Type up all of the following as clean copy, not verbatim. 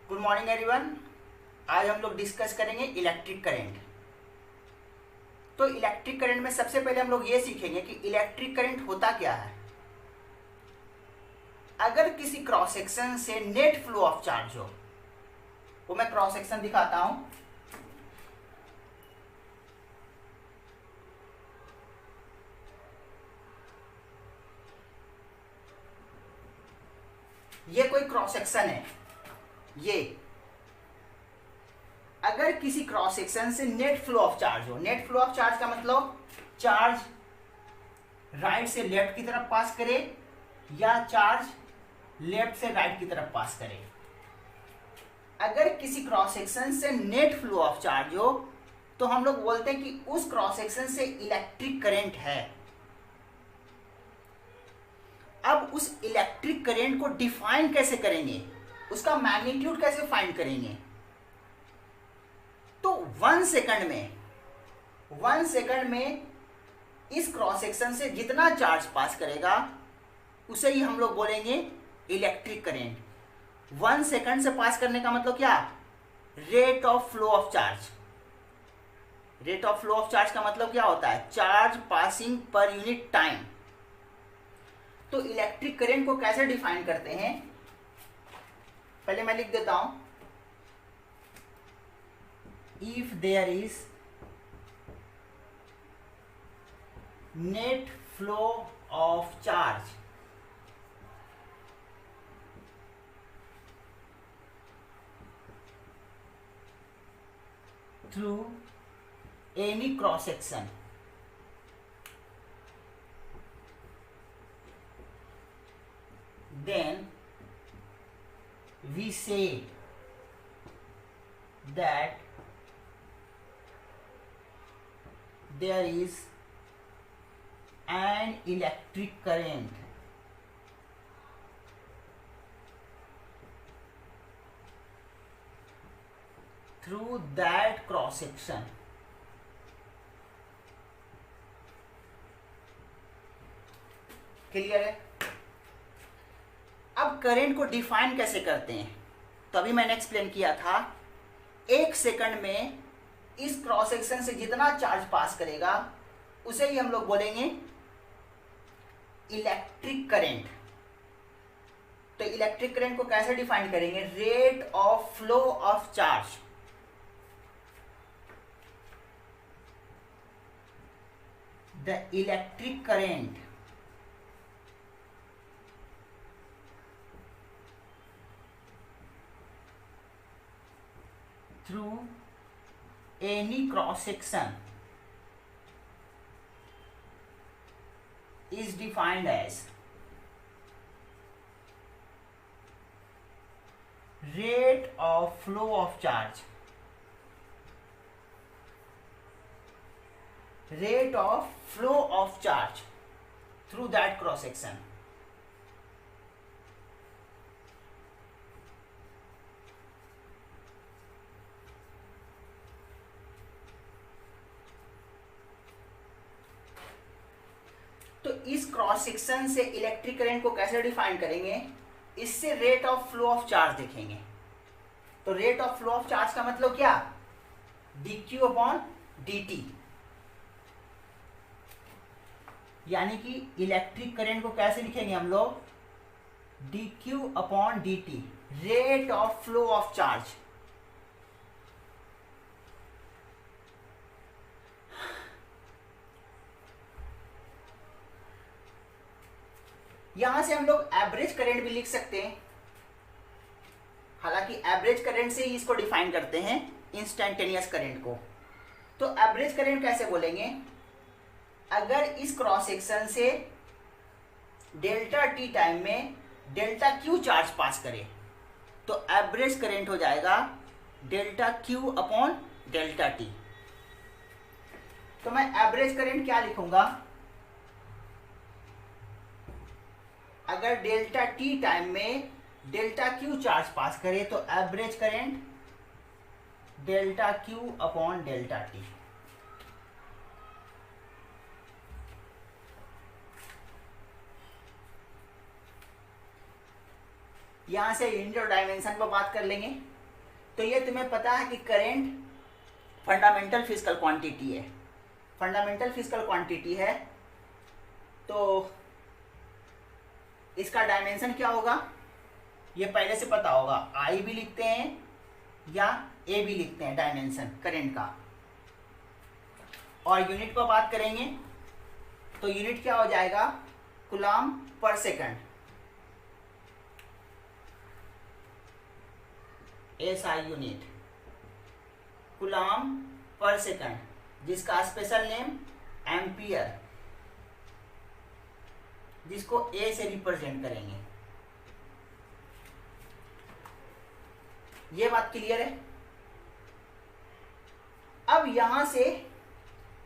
Good morning everyone. आज हम लोग डिस्कस करेंगे इलेक्ट्रिक करंट। तो इलेक्ट्रिक करंट में सबसे पहले हम लोग ये सीखेंगे कि इलेक्ट्रिक करंट होता क्या है। अगर किसी क्रॉस सेक्शन से नेट फ्लो ऑफ चार्ज हो, वो मैं क्रॉस सेक्शन दिखाता हूं। ये कोई क्रॉस सेक्शन है। ये अगर किसी क्रॉस सेक्शन से नेट फ्लो ऑफ चार्ज हो, नेट फ्लो ऑफ चार्ज का मतलब चार्ज राइट से लेफ्ट की तरफ पास करे या चार्ज लेफ्ट से राइट की तरफ पास करे। अगर किसी क्रॉस सेक्शन से नेट फ्लो ऑफ चार्ज हो तो हम लोग बोलते हैं कि उस क्रॉस सेक्शन से इलेक्ट्रिक करंट है। अब उस इलेक्ट्रिक करंट को डिफाइन कैसे करेंगे, उसका मैग्नीट्यूड कैसे फाइंड करेंगे। तो 1 सेकंड में इस क्रॉस सेक्शन से जितना चार्ज पास करेगा उसे ही हम लोग बोलेंगे इलेक्ट्रिक करंट। 1 सेकंड से पास करने का मतलब क्या, rate of flow of charge. Rate of flow of charge का मतलब क्या होता है, charge passing per unit time. तो इलेक्ट्रिक करंट को कैसे डिफाइन करते हैं, पहले मैं लिख देता हूं। If there is net flow of charge through any cross section, then we say that there is an electric current through that cross section। Clear है। अब करंट को डिफाइन कैसे करते हैं, तो अभी मैंने एक्सप्लेन किया था। 1 सेकंड में इस क्रॉस सेक्शन से जितना चार्ज पास करेगा उसे ही हम लोग बोलेंगे इलेक्ट्रिक करंट। तो इलेक्ट्रिक करंट को कैसे डिफाइन करेंगे, rate of flow of charge. The electric current through any cross section is defined as rate of flow of charge, rate of flow of charge through that cross section। तो इस cross section से electric current को कैसे define करेंगे, इससे rate of flow of charge देखेंगे। तो rate of flow of charge का मतलब क्या, dq अपॉन dt। यानी कि इलेक्ट्रिक करंट को कैसे लिखेंगे हम लोग, dq upon dt, rate of flow of charge. यहां से हम लोग एवरेज करंट भी लिख सकते हैं, हालांकि एवरेज करंट से ही इसको डिफाइन करते हैं इंस्टेंटेनियस करंट को। तो एवरेज करंट कैसे बोलेंगे, अगर इस क्रॉस सेक्शन से डेल्टा टी टाइम में डेल्टा क्यू चार्ज पास करे तो एवरेज करंट हो जाएगा delta Q upon delta T. तो मैं एवरेज करंट क्या लिखूंगा, अगर डेल्टा टी टाइम में डेल्टा क्यू चार्ज पास करे तो average current delta Q upon delta T. यहां से यूनिट और डायमेंशन पर बात कर लेंगे। तो ये तुम्हें पता है कि करंट फंडामेंटल फिजिकल क्वांटिटी है, फंडामेंटल फिजिकल क्वांटिटी है, तो इसका डायमेंशन क्या होगा ये पहले से पता होगा। आई भी लिखते हैं या ए भी लिखते हैं डायमेंशन करंट का। और यूनिट पर बात करेंगे तो यूनिट क्या हो जाएगा, कूलम्ब पर सेकंड, एसआई यूनिट, कूलम्ब पर सेकंड, जिसका स्पेशल नेम एम्पियर, जिसको ए से रिप्रेजेंट करेंगे। ये बात क्लियर है। अब यहां से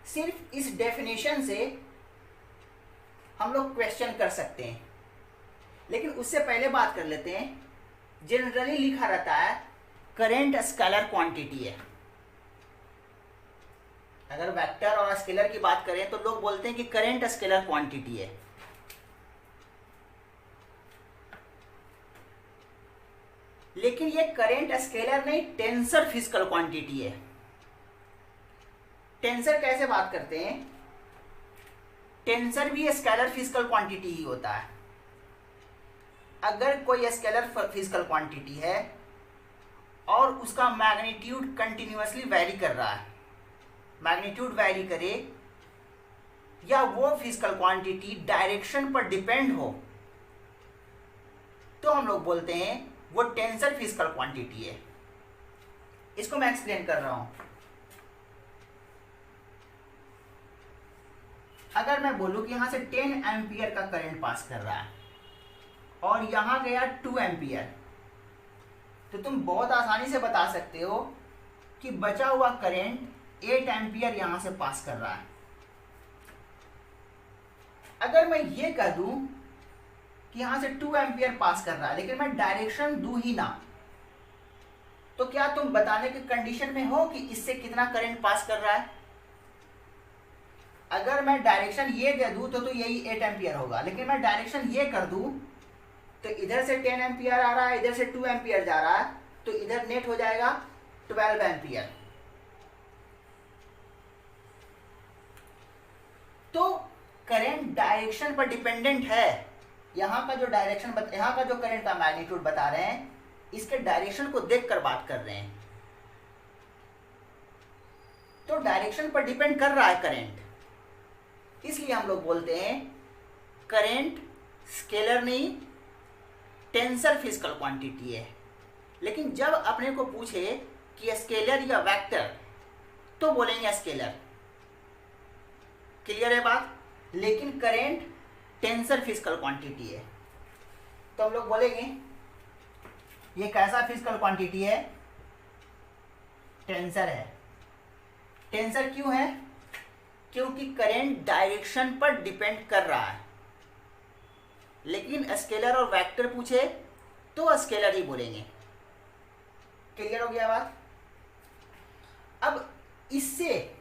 सिर्फ इस डेफिनेशन से हम लोग क्वेश्चन कर सकते हैं, लेकिन उससे पहले बात कर लेते हैं। जनरली लिखा रहता है करंट स्केलर क्वांटिटी है। अगर वेक्टर और स्केलर की बात करें तो लोग बोलते हैं कि करंट स्केलर क्वांटिटी है, लेकिन ये करंट स्केलर नहीं, टेंसर फिजिकल क्वांटिटी है। टेंसर कैसे बात करते हैं, टेंसर भी स्केलर फिजिकल क्वांटिटी ही होता है। अगर कोई स्केलर फिजिकल क्वांटिटी है और उसका मैग्नीट्यूड कंटिन्यूअसली वैरी कर रहा है, मैग्नीट्यूड वैरी करे या वो फिजिकल क्वांटिटी डायरेक्शन पर डिपेंड हो, तो हम लोग बोलते हैं वो टेंसर फिजिकल क्वांटिटी है। इसको मैं एक्सप्लेन कर रहा हूं। अगर मैं बोलूं कि यहां से 10 एम्पियर का करंट पास कर रहा है और यहां गया 2 एम्पियर, तो तुम बहुत आसानी से बता सकते हो कि बचा हुआ करंट 8 एम्पियर यहां से पास कर रहा है। अगर मैं ये कह दूं कि यहां से 2 एम्पियर पास कर रहा है, लेकिन मैं डायरेक्शन दूं ही ना, तो क्या तुम बताने के कंडीशन में हो कि इससे कितना करंट पास कर रहा है? अगर मैं डायरेक्शन ये दे दूं तो यही 8 एम्पियर होगा, लेकिन मैं डायरेक्शन ये कर दूं तो इधर से 10 एम्पियर आ रहा है, इधर से 2 एम्पियर जा रहा है, तो इधर नेट हो जाएगा 12 एम्पियर। तो करंट डायरेक्शन पर डिपेंडेंट है। यहां का जो डायरेक्शन यहां का जो करंट का मैग्नीट्यूड बता रहे हैं, इसके डायरेक्शन को देखकर बात कर रहे हैं, तो डायरेक्शन पर डिपेंड कर रहा है करंट। इसलिए हम लोग बोलते हैं करंट स्केलर नहीं, टेंसर फिजिकल क्वांटिटी है। लेकिन जब अपने को पूछे कि स्केलर या वेक्टर, तो बोलेंगे स्केलर। क्लियर है बात? लेकिन करंट टेंसर फिजिकल क्वांटिटी है, तो हम लोग बोलेंगे ये कैसा फिजिकल क्वांटिटी है, टेंसर है। टेंसर क्यों है? क्योंकि करंट डायरेक्शन पर डिपेंड कर रहा है। लेकिन स्केलर और वेक्टर पूछे तो स्केलर ही बोलेंगे। क्लियर हो गया बात? अब इससे,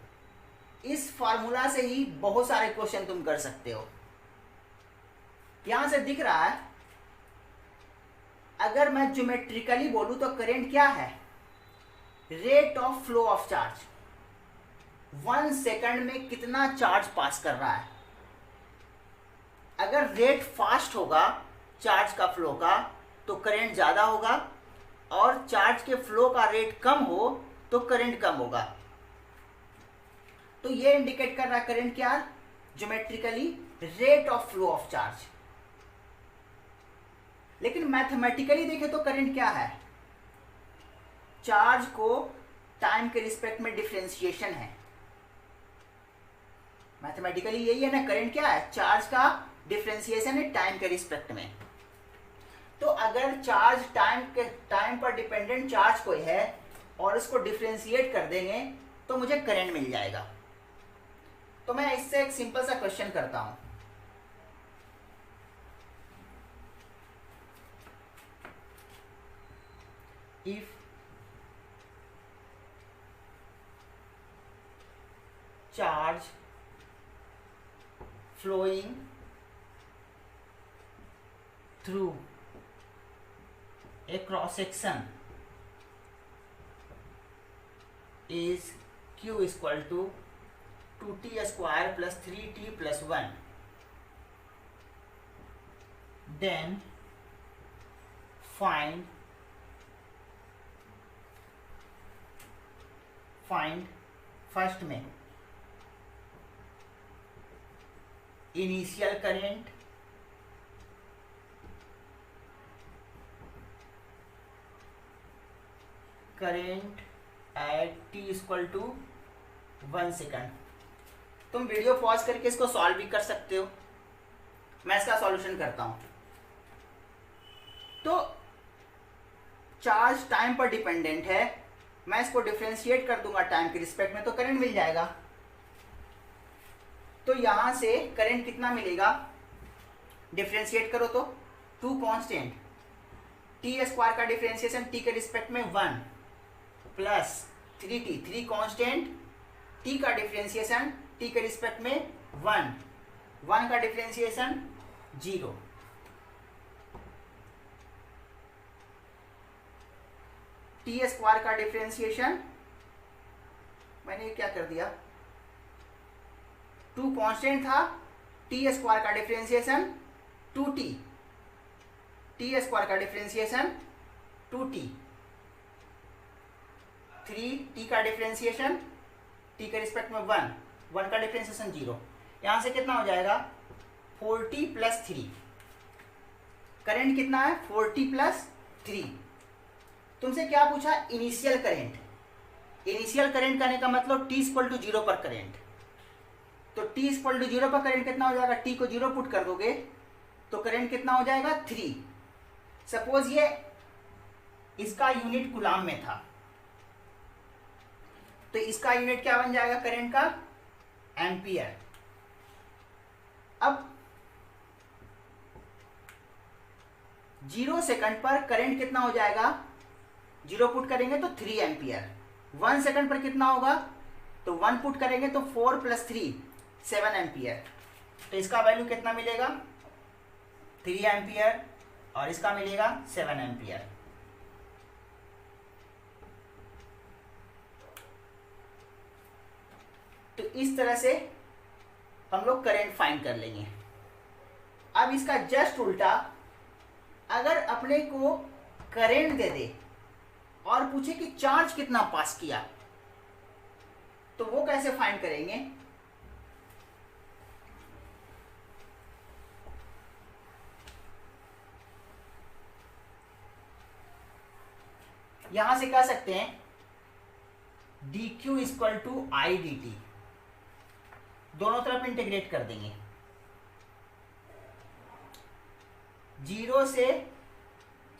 इस फार्मूला से ही बहुत सारे क्वेश्चन तुम कर सकते हो। यहां से दिख रहा है, अगर मैं ज्योमेट्रिकली बोलूं तो करंट क्या है, rate of flow of charge. 1 second में कितना चार्ज पास कर रहा है। अगर रेट फास्ट होगा चार्ज का फ्लो का तो करंट ज्यादा होगा, और चार्ज के फ्लो का रेट कम हो तो करंट कम होगा। तो ये इंडिकेट कर रहा है करंट क्या, geometrically rate of flow of charge. लेकिन मैथमेटिकली देखें तो करंट क्या है, चार्ज को टाइम के रिस्पेक्ट में डिफरेंशिएशन है। मैथमेटिकली यही है ना, करंट क्या है, चार्ज का डिफरेंशिएशन है टाइम के रिस्पेक्ट में। तो अगर चार्ज टाइम पर डिपेंडेंट चार्ज कोई है और इसको डिफरेंशिएट कर देंगे तो मुझे करंट मिल जाएगा। तो मैं इससे एक सिंपल सा क्वेश्चन करता हूं। If charge flowing through a cross section is q equal to 2t square plus 3t plus 1, then find first में initial current, at t equal to 1 second. तुम वीडियो पॉज करके इसको सॉल्व भी कर सकते हो, मैं इसका सॉल्यूशन करता हूं। तो चार्ज टाइम पर डिपेंडेंट है, मैं इसको डिफरेंशिएट कर दूंगा टाइम के रिस्पेक्ट में, तो करंट मिल जाएगा। तो यहां से करंट कितना मिलेगा, डिफरेंशिएट करो तो 2 कांस्टेंट, टी स्क्वायर का डिफरेंशिएशन टी के रिस्पेक्ट में 1 प्लस 3t, 3 कांस्टेंट, टी का डिफरेंशिएशन टी के रिस्पेक्ट में 1, 1 का डिफरेंशिएशन 0, टी स्क्वायर का डिफरेंशिएशन, मैंने क्या कर दिया, 2 कांस्टेंट था, टी स्क्वायर का डिफरेंशिएशन 2t, टी स्क्वायर का डिफरेंशिएशन 2t, 3t का डिफरेंशिएशन t के रिस्पेक्ट में 1, 1 का डिफरेंशिएशन 0, यहां से कितना हो जाएगा 4t प्लस 3, करंट कितना है 4t प्लस 3। तुमसे क्या पूछा, इनिशियल करंट, इनिशियल करंट करने का मतलब t इक्वल टू 0 पर करंट, तो t इक्वल टू 0 पर करंट कितना हो जाएगा, t को 0 पुट कर दोगे तो करंट कितना हो जाएगा 3। सपोज ये इसका यूनिट कूलाम में था, तो इसका यूनिट क्या बन जाएगा करंट का, एम्पियर। अब 0 सेकंड पर करंट कितना हो जाएगा, 0 पुट करेंगे तो 3 एम्पियर, 1 सेकंड पर कितना होगा, तो 1 पुट करेंगे तो 4 प्लस 3 7 एम्पियर, तो इसका वैल्यू कितना मिलेगा 3 एम्पियर और इसका मिलेगा 7 एम्पियर। तो इस तरह से हम लोग करंट फाइंड कर लेंगे। अब इसका जस्ट उल्टा, अगर अपने को करंट दे दे और पूछे कि चार्ज कितना पास किया, तो वो कैसे फाइंड करेंगे, यहां से कह सकते हैं dq equal to I D T, दोनों तरफ इंटीग्रेट कर देंगे, 0 से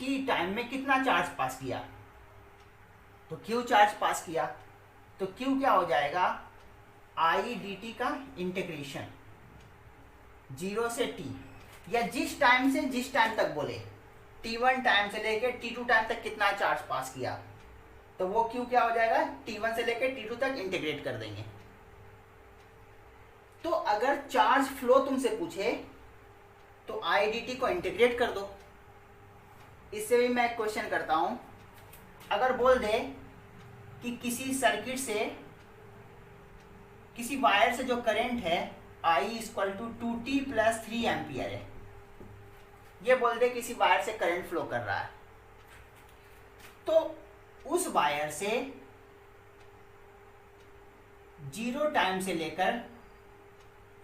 t टाइम में कितना चार्ज पास किया, तो q चार्ज पास किया, तो q क्या हो जाएगा आई डी टी का इंटीग्रेशन 0 से t, या जिस टाइम से जिस टाइम तक बोले, t1 टाइम से लेके t2 टाइम तक कितना चार्ज पास किया, तो वो q क्या हो जाएगा t1 से लेके t2 तक इंटीग्रेट कर देंगे। तो अगर चार्ज फ्लो तुमसे पूछे तो आईडीटी को इंटीग्रेट कर दो। इससे भी मैं एक क्वेश्चन करता हूं, अगर बोल दे कि किसी सर्किट से, किसी वायर से जो करंट है I equal to 2t plus 3 ampere है, ये बोल दे किसी वायर से करंट फ्लो कर रहा है, तो उस वायर से 0 टाइम से लेकर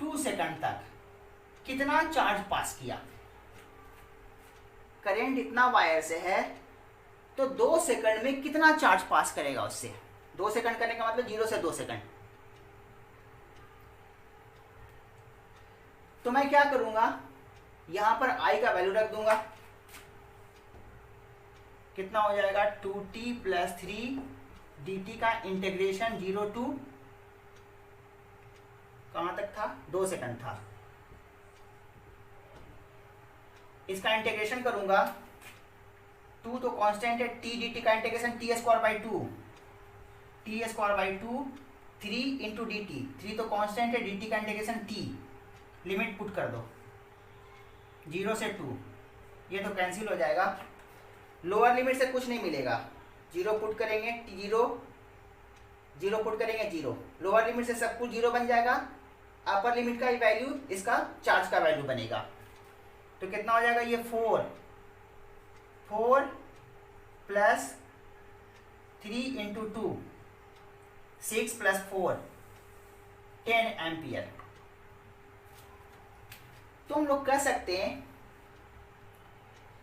2 सेकंड तक कितना चार्ज पास किया, करंट इतना वायर से है तो 2 सेकंड में कितना चार्ज पास करेगा उससे, 2 सेकंड करने का मतलब 0 से 2 सेकंड। तो मैं क्या करूंगा, यहां पर I का वैल्यू रख दूंगा, कितना हो जाएगा 2t प्लस 3 dt का इंटीग्रेशन 0 टू कहां तक था, 2 सेकंड था, इसका इंटीग्रेशन करूंगा, 2 तो कांस्टेंट है, t dt का integration t square by 2, t square by 2 3 into D T, 3 तो कांस्टेंट है, dt का इंटीग्रेशन t, लिमिट पुट कर दो 0 से 2, ये तो कैंसिल हो जाएगा, लोअर लिमिट से कुछ नहीं मिलेगा, 0 पुट करेंगे t0 जीरो पुट करेंगे, जीरो, लोअर लिमिट से सब कुछ जीरो बन जाएगा, अपर लिमिट का वैल्यू इसका चार्ज का वैल्यू बनेगा। तो कितना हो जाएगा ये 4 प्लस 3 इंटू 2 6 प्लस 4 10 एम्पियर। तो हम लोग कह सकते हैं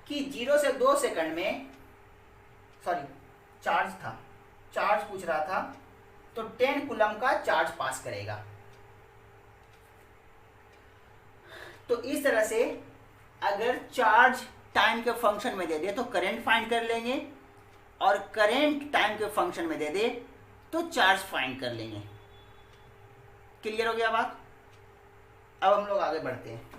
कि 0 से 2 सेकंड में, सॉरी चार्ज पूछ रहा था, तो 10 कूलम का चार्ज पास करेगा। तो इस तरह से अगर चार्ज टाइम के फंक्शन में दे दे तो करंट फाइंड कर लेंगे, और करंट टाइम के फंक्शन में दे दे तो चार्ज फाइंड कर लेंगे। क्लियर हो गया बात? अब हम लोग आगे बढ़ते हैं।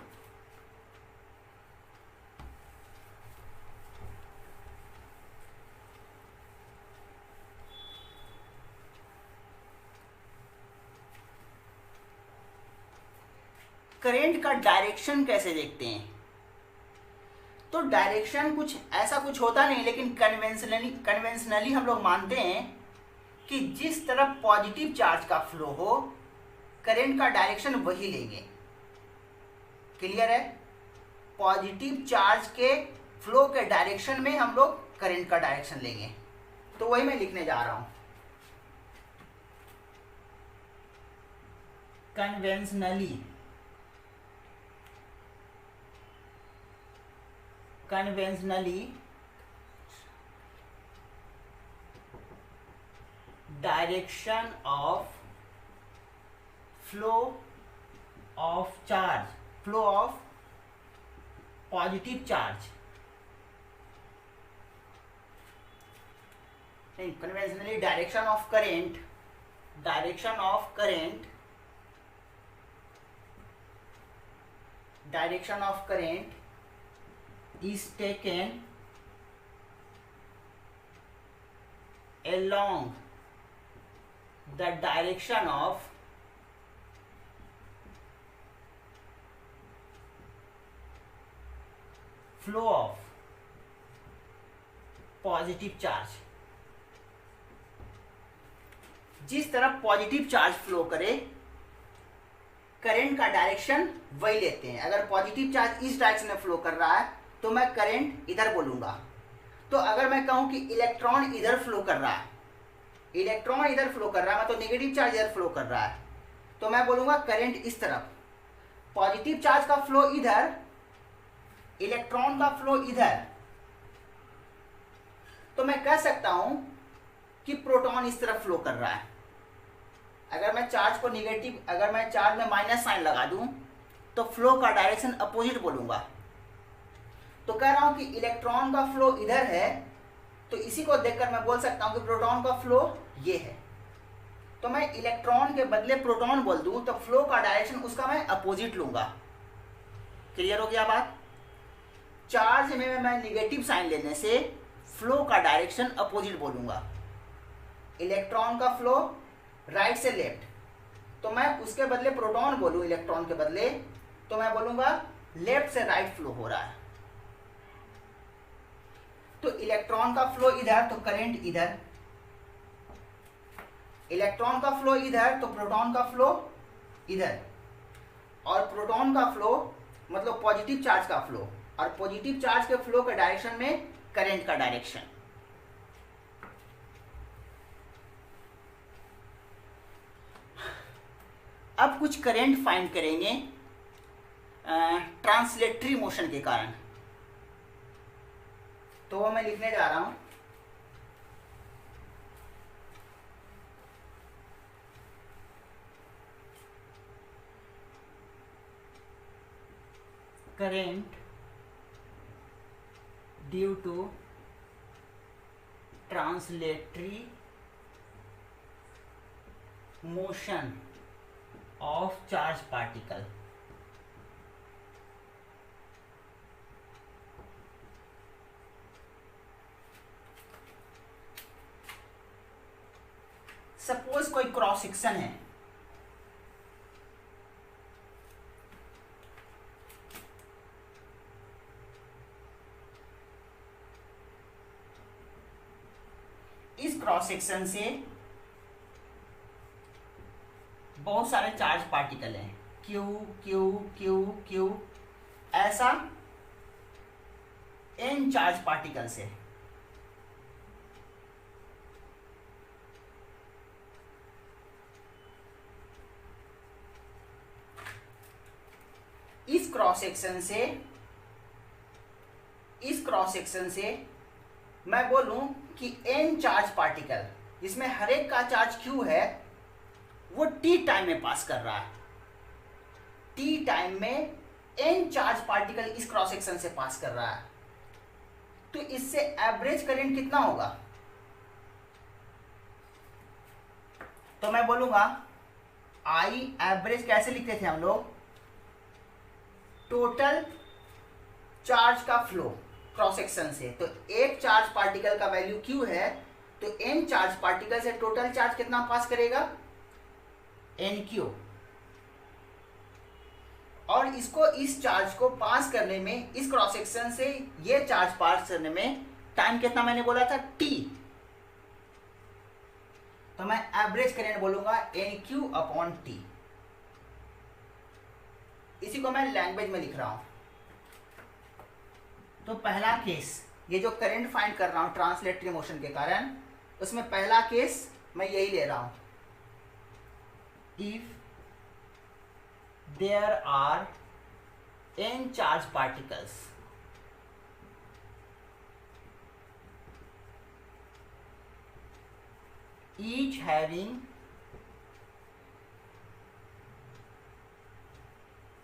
करंट का डायरेक्शन कैसे देखते हैं? तो डायरेक्शन कुछ ऐसा कुछ होता नहीं, लेकिन कन्वेंशनली हम लोग मानते हैं कि जिस तरफ पॉजिटिव चार्ज का फ्लो हो करंट का डायरेक्शन वही लेंगे। क्लियर है? पॉजिटिव चार्ज के फ्लो के डायरेक्शन में हम लोग करंट का डायरेक्शन लेंगे। तो वही मैं लिखने जा रहा हूं, conventionally direction of flow of charge, flow of positive charge, नहीं, conventionally direction of current is taken along the direction of flow of positive charge। जिस तरफ पॉजिटिव चार्ज फ्लो करे करंट का डायरेक्शन वही लेते हैं। अगर पॉजिटिव चार्ज इस डायरेक्शन में फ्लो कर रहा है तो मैं करंट इधर बोलूंगा। तो अगर मैं कहूं कि इलेक्ट्रॉन इधर फ्लो कर रहा है, मैं तो नेगेटिव चार्ज इधर फ्लो कर रहा है, तो मैं बोलूंगा करंट इस तरफ। पॉजिटिव चार्ज का फ्लो इधर, इलेक्ट्रॉन का फ्लो इधर, तो मैं कह सकता हूं कि प्रोटॉन इस तरफ फ्लो कर रहा है। अगर मैं चार्ज में माइनस साइन लगा दूं तो फ्लो का डायरेक्शन अपोजिट बोलूंगा। तो कह रहा हूं कि इलेक्ट्रॉन का फ्लो इधर है, तो इसी को देखकर मैं बोल सकता हूं कि प्रोटॉन का फ्लो ये है। तो मैं इलेक्ट्रॉन के बदले प्रोटॉन बोल दूं तो फ्लो का डायरेक्शन उसका मैं अपोजिट लूंगा। क्लियर हो गया बात? चार्ज में मैं नेगेटिव साइन लेने से फ्लो का डायरेक्शन अपोजिट बोलूंगा। इलेक्ट्रॉन का फ्लो राइट से लेफ्ट, तो मैं उसके बदले प्रोटॉन बोलूं इलेक्ट्रॉन के बदले, तो मैं बोलूंगा लेफ्ट से राइट फ्लो हो रहा है। तो इलेक्ट्रॉन का फ्लो इधर तो करंट इधर, इलेक्ट्रॉन का फ्लो इधर तो प्रोटॉन का फ्लो इधर, और प्रोटॉन का फ्लो मतलब पॉजिटिव चार्ज का फ्लो, और पॉजिटिव चार्ज के फ्लो के डायरेक्शन में करंट का डायरेक्शन। अब कुछ करंट फाइंड करेंगे ट्रांसलेटरी मोशन के कारण। तो वो मैं लिखने जा रहा हूं, current due to translatory motion of charge particle। Suppose कोई क्रॉस सेक्शन है, इस क्रॉस सेक्शन से बहुत सारे चार्ज पार्टिकल हैं, क्यू क्यू क्यू क्यू, ऐसा एन चार्ज पार्टिकल्स है। इस क्रॉस सेक्शन से मैं बोलूं कि एन चार्ज पार्टिकल, जिसमें हर एक का चार्ज क्यू है, वो टी टाइम में पास कर रहा है। टी टाइम में एन चार्ज पार्टिकल इस क्रॉस सेक्शन से पास कर रहा है, तो इससे एवरेज करंट कितना होगा? तो मैं बोलूंगा आई एवरेज कैसे लिखते थे हम लोग? टोटल चार्ज का फ्लो क्रॉस सेक्शन से। तो एक चार्ज पार्टिकल का वैल्यू क्यू है, तो एन चार्ज पार्टिकल से टोटल चार्ज कितना पास करेगा? N Q. और इसको, इस चार्ज को पास करने में, इस क्रॉस सेक्शन से ये चार्ज पास करने में टाइम कितना मैंने बोला था? टी। तो मैं एवरेज करंट बोलूंगा एन क्यू अपॉन टी। इसी को मैं लैंग्वेज में लिख रहा हूं। तो पहला केस, ये जो करंट फाइंड कर रहा हूं ट्रांसलेटरी मोशन के कारण, उसमें पहला केस मैं यही ले रहा हूं। If there are n charge particles each having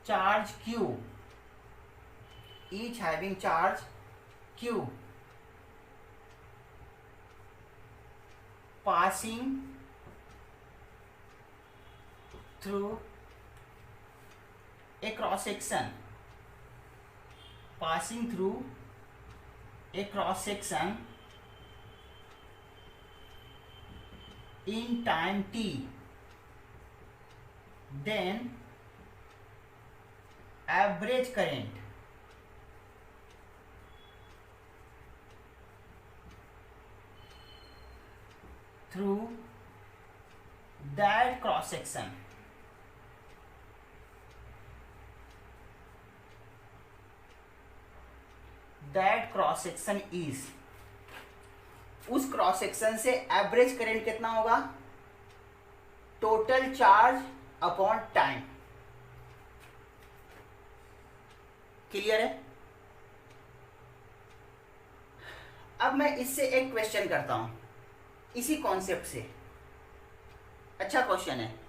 charge q, each having charge q passing through a cross section, passing through a cross section in time t, then average current through that cross section is, उस cross section से average current कितना होगा? Total charge upon time. Clear है? अब मैं इससे एक question करता हूं, इसी कॉन्सेप्ट से। अच्छा क्वेश्चन है।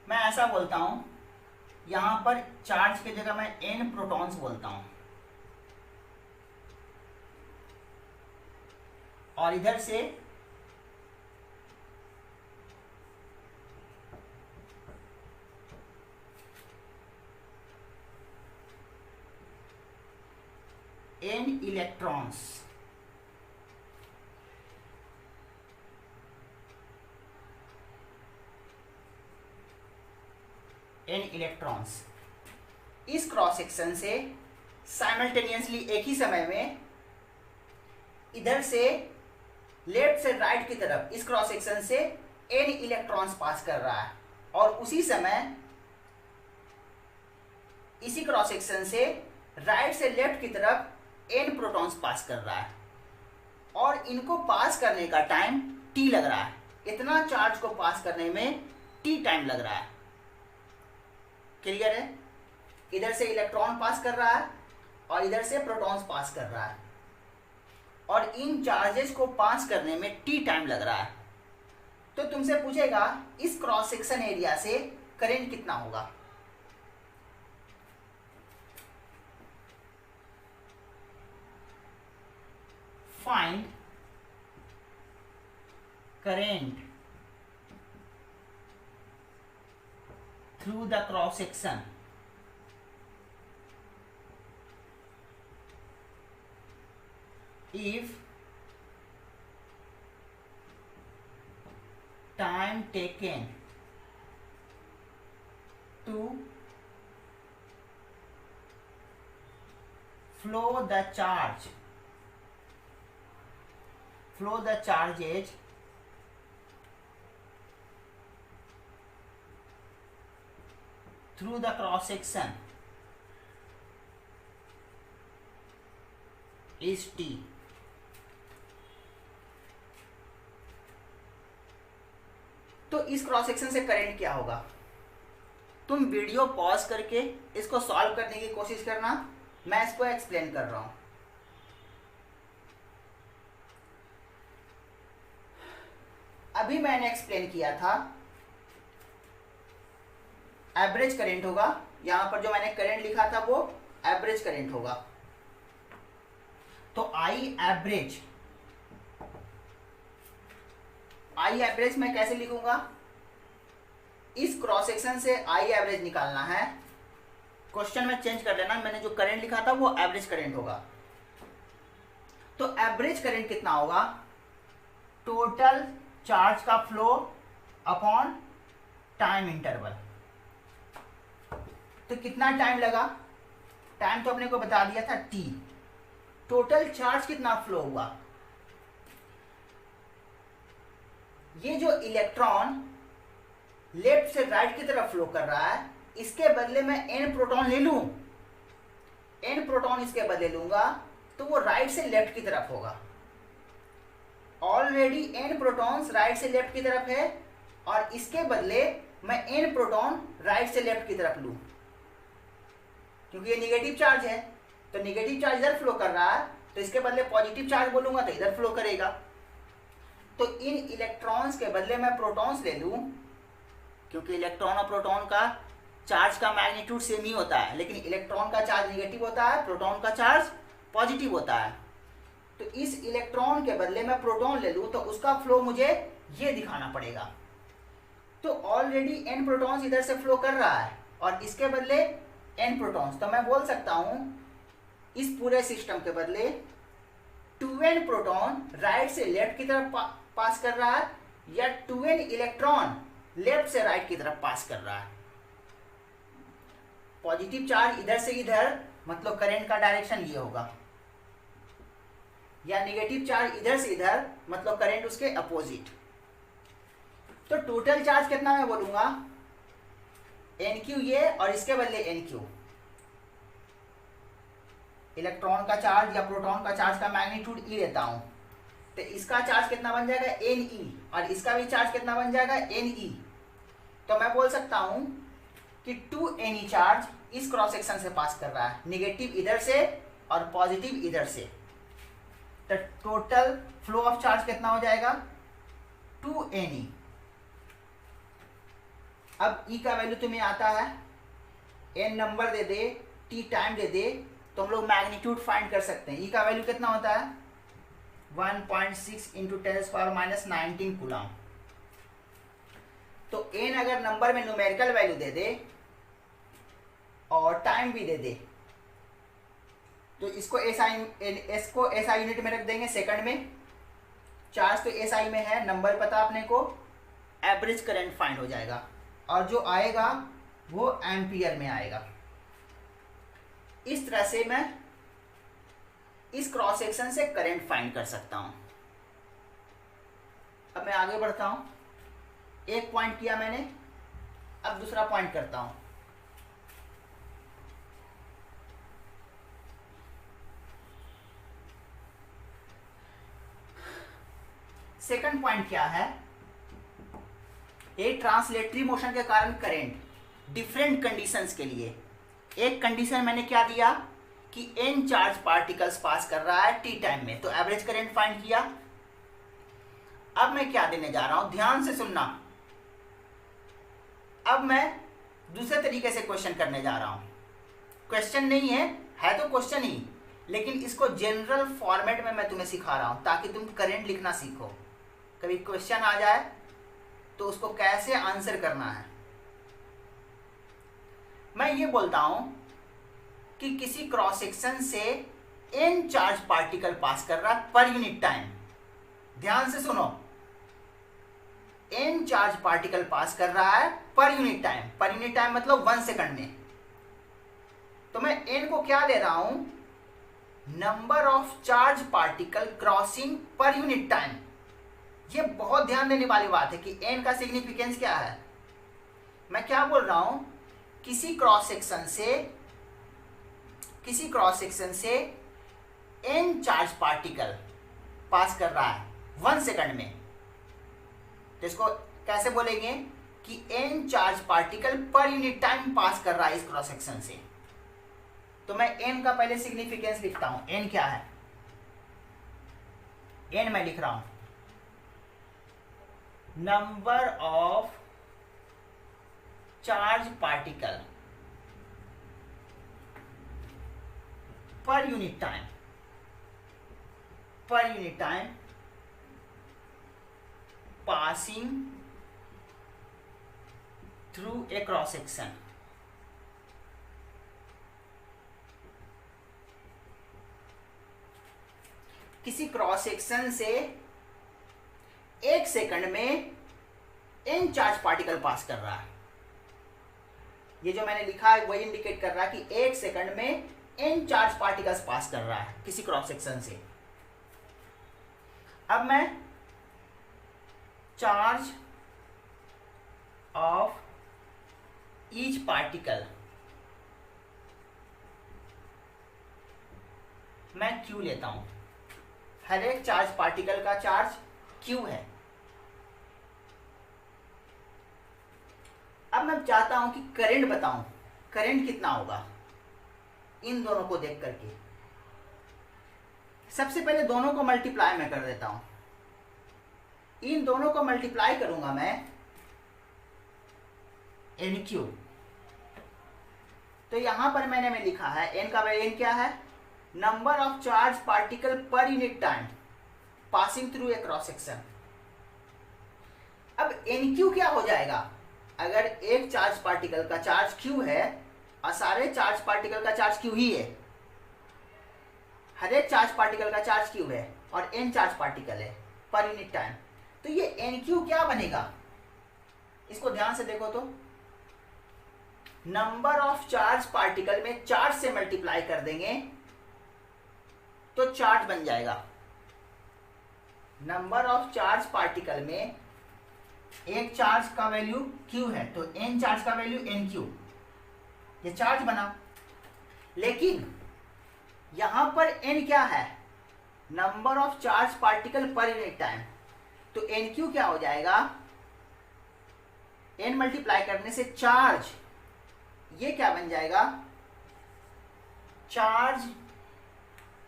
मैं ऐसा बोलता हूं, यहां पर चार्ज की जगह मैं n प्रोटॉन्स बोलता हूं, और इधर से n इलेक्ट्रॉन्स। n इलेक्ट्रॉन्स इस क्रॉस सेक्शन से साइमल्टेनियसली, एक ही समय में, इधर से लेफ्ट से राइट की तरफ इस क्रॉस सेक्शन से n इलेक्ट्रॉन्स पास कर रहा है, और उसी समय इसी क्रॉस सेक्शन से राइट से लेफ्ट की तरफ n प्रोटॉन्स पास कर रहा है, और इनको पास करने का टाइम t लग रहा है। इतना चार्ज को पास करने में t टाइम लग रहा है। क्लियर है? इधर से इलेक्ट्रॉन पास कर रहा है और इधर से प्रोटॉन्स पास कर रहा है, और इन चार्जेस को पास करने में t टाइम लग रहा है। तो तुमसे पूछेगा इस क्रॉस सेक्शन एरिया से करंट कितना होगा? Find current through the cross section if time taken to flow the charges through the cross section is T. तो इस क्रॉस सेक्शन से करंट क्या होगा? तुम वीडियो पॉज करके इसको सॉल्व करने की कोशिश करना, मैं इसको एक्सप्लेन कर रहा हूं। अभी मैंने एक्सप्लेन किया था एवरेज करंट होगा, यहां पर जो मैंने करंट लिखा था वो एवरेज करंट होगा। तो आई एवरेज मैं कैसे लिखूंगा? इस क्रॉस सेक्शन से आई एवरेज निकालना है। क्वेश्चन में चेंज कर लेना, मैंने जो करंट लिखा था वो एवरेज करंट होगा। तो एवरेज करंट कितना होगा? टोटल चार्ज का फ्लो अपॉन टाइम इंटरवल। तो कितना टाइम लगा? टाइम तो अपने को बता दिया था t। टोटल चार्ज कितना फ्लो हुआ? ये जो इलेक्ट्रॉन लेफ्ट से राइट की तरफ फ्लो कर रहा है, इसके बदले में n प्रोटॉन ले लूं, n प्रोटॉन इसके बदले लूंगा तो वो राइट से लेफ्ट की तरफ होगा। ऑलरेडी n प्रोटॉन्स राइट से लेफ्ट की तरफ है और इसके बदले मैं n प्रोटॉन राइट से लेफ्ट की तरफ लूं, क्योंकि ये निगेटिव चार्ज है। तो निगेटिव चार्ज इधर फ्लो कर रहा है, तो इसके बदले पॉजिटिव चार्ज बोलूंगा तो इधर फ्लो करेगा। तो इन इलेक्ट्रॉन्स के बदले मैं प्रोटॉन्स ले लूं, क्योंकि इलेक्ट्रॉन और प्रोटॉन का चार्ज का मैग्नीट्यूड सेम ही होता है, लेकिन इलेक्ट्रॉन का चार्ज निगेटिव होता है, प्रोटॉन का चार्ज पॉजिटिव होता है। तो इस इलेक्ट्रॉन के बदले मैं प्रोटॉन ले लूं तो उसका फ्लो मुझे ये दिखाना पड़ेगा। तो ऑलरेडी n प्रोटॉन्स इधर से फ्लो कर रहा है और इसके बदले n प्रोटॉन्स, तो मैं बोल सकता हूं इस पूरे सिस्टम के बदले 2n प्रोटॉन राइट से लेफ्ट की तरफ पास कर रहा है या 2n इलेक्ट्रॉन लेफ्ट से राइट की तरफ पास कर रहा है। पॉजिटिव चार्ज इधर से इधर, मतलब करंट का डायरेक्शन ये होगा, या नेगेटिव चार्ज इधर से इधर, मतलब करंट उसके अपोजिट। तो टोटल चार्ज कितना मैं बोलूंगा? NQ ये और इसके बदले NQ। इलेक्ट्रॉन का चार्ज या प्रोटॉन का चार्ज का मैग्नीट्यूड E लेता हूं, तो इसका चार्ज कितना बन जाएगा? Ne, और इसका भी चार्ज कितना बन जाएगा? Ne। तो मैं बोल सकता हूं कि 2Ne चार्ज इस क्रॉस सेक्शन से पास कर रहा है, निगेटिव इधर से और पॉजिटिव इधर से। तो टोटल फ्लो ऑफ चार्ज कितना हो जाएगा? 2Ne। अब E का वैल्यू तुम्हें आता है, n नंबर दे दे, t टाइम दे दे, तो हम लोग मैग्नीट्यूड फाइंड कर सकते हैं। E का वैल्यू कितना होता है? 1.6 इंटू 10⁻⁻19 कूलम। तो n अगर नंबर में न्यूमेरिकल वैल्यू दे दे और टाइम भी दे दे, तो इसको SI यूनिट में रख देंगे, सेकंड में। चार्ज तो SI में है, नंबर पता अपने को, एवरेज करंट फाइंड हो जाएगा और जो आएगा वो एम्पियर में आएगा। इस तरह से मैं इस क्रॉस सेक्शन से करंट फाइंड कर सकता हूं। अब मैं आगे बढ़ता हूं। एक पॉइंट किया मैंने, अब दूसरा पॉइंट करता हूं। सेकंड पॉइंट क्या है? एक ट्रांसलेटरी मोशन के कारण करंट डिफरेंट कंडीशंस के लिए। एक कंडीशन मैंने क्या दिया कि n चार्ज पार्टिकल्स पास कर रहा है t टाइम में, तो एवरेज करंट फाइंड किया। अब मैं क्या देने जा रहा हूं, ध्यान से सुनना। अब मैं दूसरे तरीके से क्वेश्चन करने जा रहा हूं। क्वेश्चन नहीं है तो क्वेश्चन ही, लेकिन इसको जनरल फॉर्मेट में मैं तुम्हें सिखा रहा हूं ताकि तुम करंट लिखना सीखो। कभी क्वेश्चन आ जाए तो उसको कैसे आंसर करना है। मैं ये बोलता हूं कि किसी क्रॉस सेक्शन से n चार्ज पार्टिकल पास कर रहा है पर यूनिट टाइम। ध्यान से सुनो, n चार्ज पार्टिकल पास कर रहा है पर यूनिट टाइम। पर यूनिट टाइम मतलब 1 सेकंड में। तो मैं n को क्या ले रहा हूं, number of charge particle crossing पर यूनिट टाइम। ये बहुत ध्यान देने वाली बात है कि n का सिग्निफिकेंस क्या है। मैं क्या बोल रहा हूं, किसी क्रॉस सेक्शन से n चार्ज पार्टिकल पास कर रहा है 1 सेकंड में। तो इसको कैसे बोलेंगे कि n charge particle per unit time pass कर रहा है इस क्रॉस सेक्शन से। तो मैं n का पहले सिग्निफिकेंस लिखता हूं। n क्या है, n मैं लिख रहा हूं number of charge particle per unit time passing through a cross section। किसी क्रॉस सेक्शन से 1 सेकंड में n चार्ज पार्टिकल पास कर रहा है। ये जो मैंने लिखा है वही इंडिकेट कर रहा है कि 1 सेकंड में n चार्ज पार्टिकल्स पास कर रहा है किसी क्रॉस सेक्शन से। अब मैं चार्ज ऑफ ईच पार्टिकल मैं Q लेता हूं। हर एक चार्ज पार्टिकल का चार्ज Q है। अब मैं चाहता हूं कि करंट बताऊं, करंट कितना होगा इन दोनों को देख करके। सबसे पहले दोनों को मल्टीप्लाई मैं कर देता हूं। इन दोनों को मल्टीप्लाई करूंगा मैं NQ। तो यहां पर मैंने लिखा है n का वैल्यू क्या है, number of charge particle per unit time passing through a cross section. अब NQ क्या हो जाएगा, अगर एक चार्ज पार्टिकल का चार्ज Q है और सारे चार्ज पार्टिकल का चार्ज Q ही है, हर एक चार्ज पार्टिकल का चार्ज Q है और n चार्ज पार्टिकल है पर यूनिट टाइम, तो ये NQ क्या बनेगा, इसको ध्यान से देखो तो नंबर ऑफ चार्ज पार्टिकल में चार्ज से मल्टीप्लाई कर देंगे तो चार्ज बन जाएगा। नंबर ऑफ चार्ज पार्टिकल में एक चार्ज का वैल्यू Q है तो n चार्ज का वैल्यू NQ, ये चार्ज बना। लेकिन यहां पर n क्या है, number of charge particle per unit time, तो NQ क्या हो जाएगा, n मल्टीप्लाई करने से चार्ज, ये क्या बन जाएगा, चार्ज,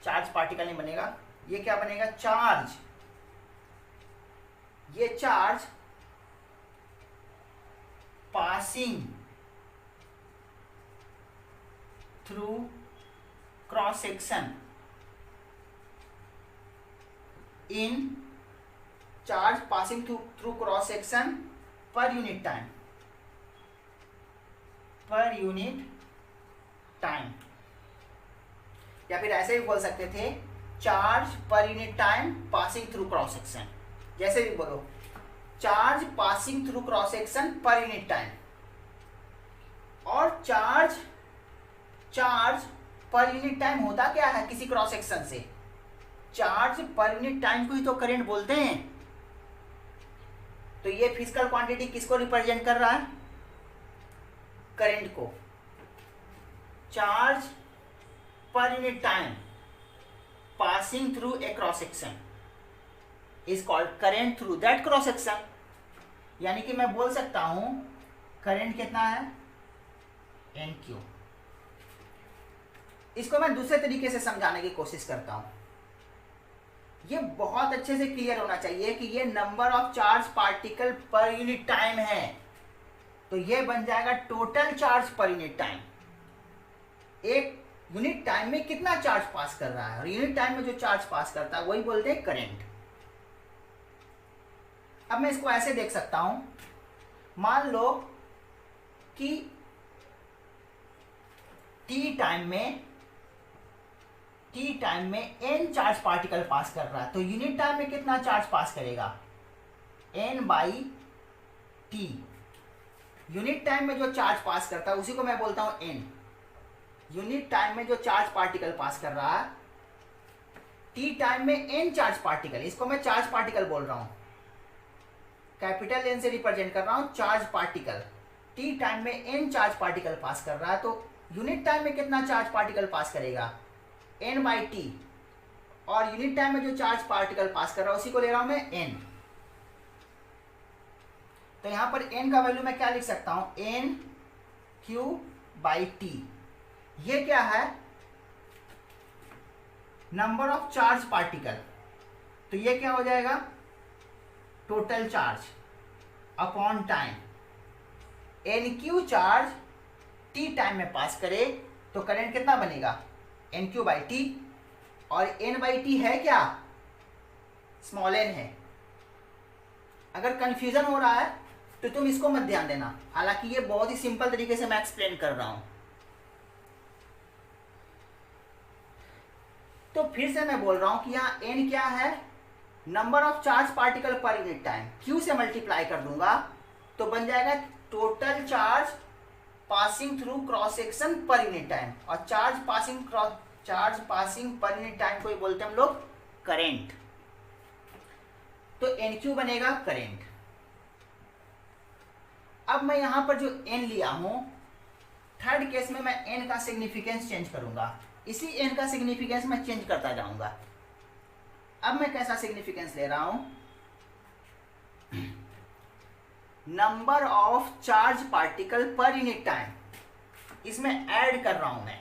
चार्ज पार्टिकल नहीं बनेगा, ये क्या बनेगा चार्ज, ये charge passing through cross section in charge passing through cross section per unit time, पर यूनिट टाइम, या फिर ऐसे भी बोल सकते थे चार्ज पर unit time passing through cross section, जैसे भी बोलो charge passing through cross section per unit time. और चार्ज पर यूनिट टाइम होता क्या है किसी क्रॉस सेक्शन से, चार्ज पर यूनिट टाइम को ही तो करंट बोलते हैं। तो ये फिजिकल क्वांटिटी किसको रिप्रेजेंट कर रहा है, करंट को। चार्ज पर unit time passing through a cross section is called current through that cross section. यानी कि मैं बोल सकता हूं करंट कितना है, NQ। इसको मैं दूसरे तरीके से समझाने की कोशिश करता हूं। ये बहुत अच्छे से क्लियर होना चाहिए कि ये number of charge particle per unit time है, तो ये बन जाएगा टोटल चार्ज पर यूनिट टाइम। एक यूनिट टाइम में कितना चार्ज पास कर रहा है, और यूनिट टाइम में जो चार्ज पास करता है वही बोलते हैं करंट। अब मैं इसको ऐसे देख सकता हूं, मान लो कि टी टाइम में n चार्ज पार्टिकल पास कर रहा है, तो यूनिट टाइम में कितना चार्ज पास करेगा, n by T. Unit time में जो चार्ज पास करता है उसी को मैं बोलता हूं एन। यूनिट टाइम में जो चार्ज पार्टिकल पास कर रहा है, टी टाइम में एन चार्ज पार्टिकल, इसको मैं चार्ज पार्टिकल बोल रहा हूं, कैपिटल एन से रिप्रेजेंट कर रहा हूं चार्ज पार्टिकल। टी टाइम में एन चार्ज पार्टिकल पास कर रहा है, तो यूनिट टाइम में कितना चार्ज पार्टिकल पास करेगा, एन बाई टी। और यूनिट टाइम में जो चार्ज पार्टिकल पास कर रहा है उसी को ले रहा हूं मैं एन। तो यहां पर एन का वैल्यू मैं क्या लिख सकता हूं, एन क्यू बाई टी। ये क्या है, नंबर ऑफ चार्ज पार्टिकल। तो ये क्या हो जाएगा, total charge upon time. N Q charge T time में पास करे तो करंट कितना बनेगा, एन क्यू बाई टी। और एन बाई टी है क्या, स्मॉल एन है। अगर कंफ्यूजन हो रहा है तो तुम इसको मत ध्यान देना, हालांकि ये बहुत ही सिंपल तरीके से मैं एक्सप्लेन कर रहा हूं। तो फिर से मैं बोल रहा हूं कि यहाँ एन क्या है, number of charge particle per unit time. Q से मल्टीप्लाई कर दूंगा तो बन जाएगा total charge passing through cross section per unit time. और charge passing per unit time को ही बोलते हैं हम लोग करेंट। तो एन क्यू बनेगा करेंट। अब मैं यहां पर जो एन लिया हूं, थर्ड केस में मैं एन का सिग्निफिकेंस चेंज करूंगा। इसी एन का सिग्निफिकेंस मैं चेंज करता जाऊंगा। अब मैं कैसा सिग्निफिकेंस ले रहा हूं, number of charge particle per unit time, इसमें ऐड कर रहा हूं मैं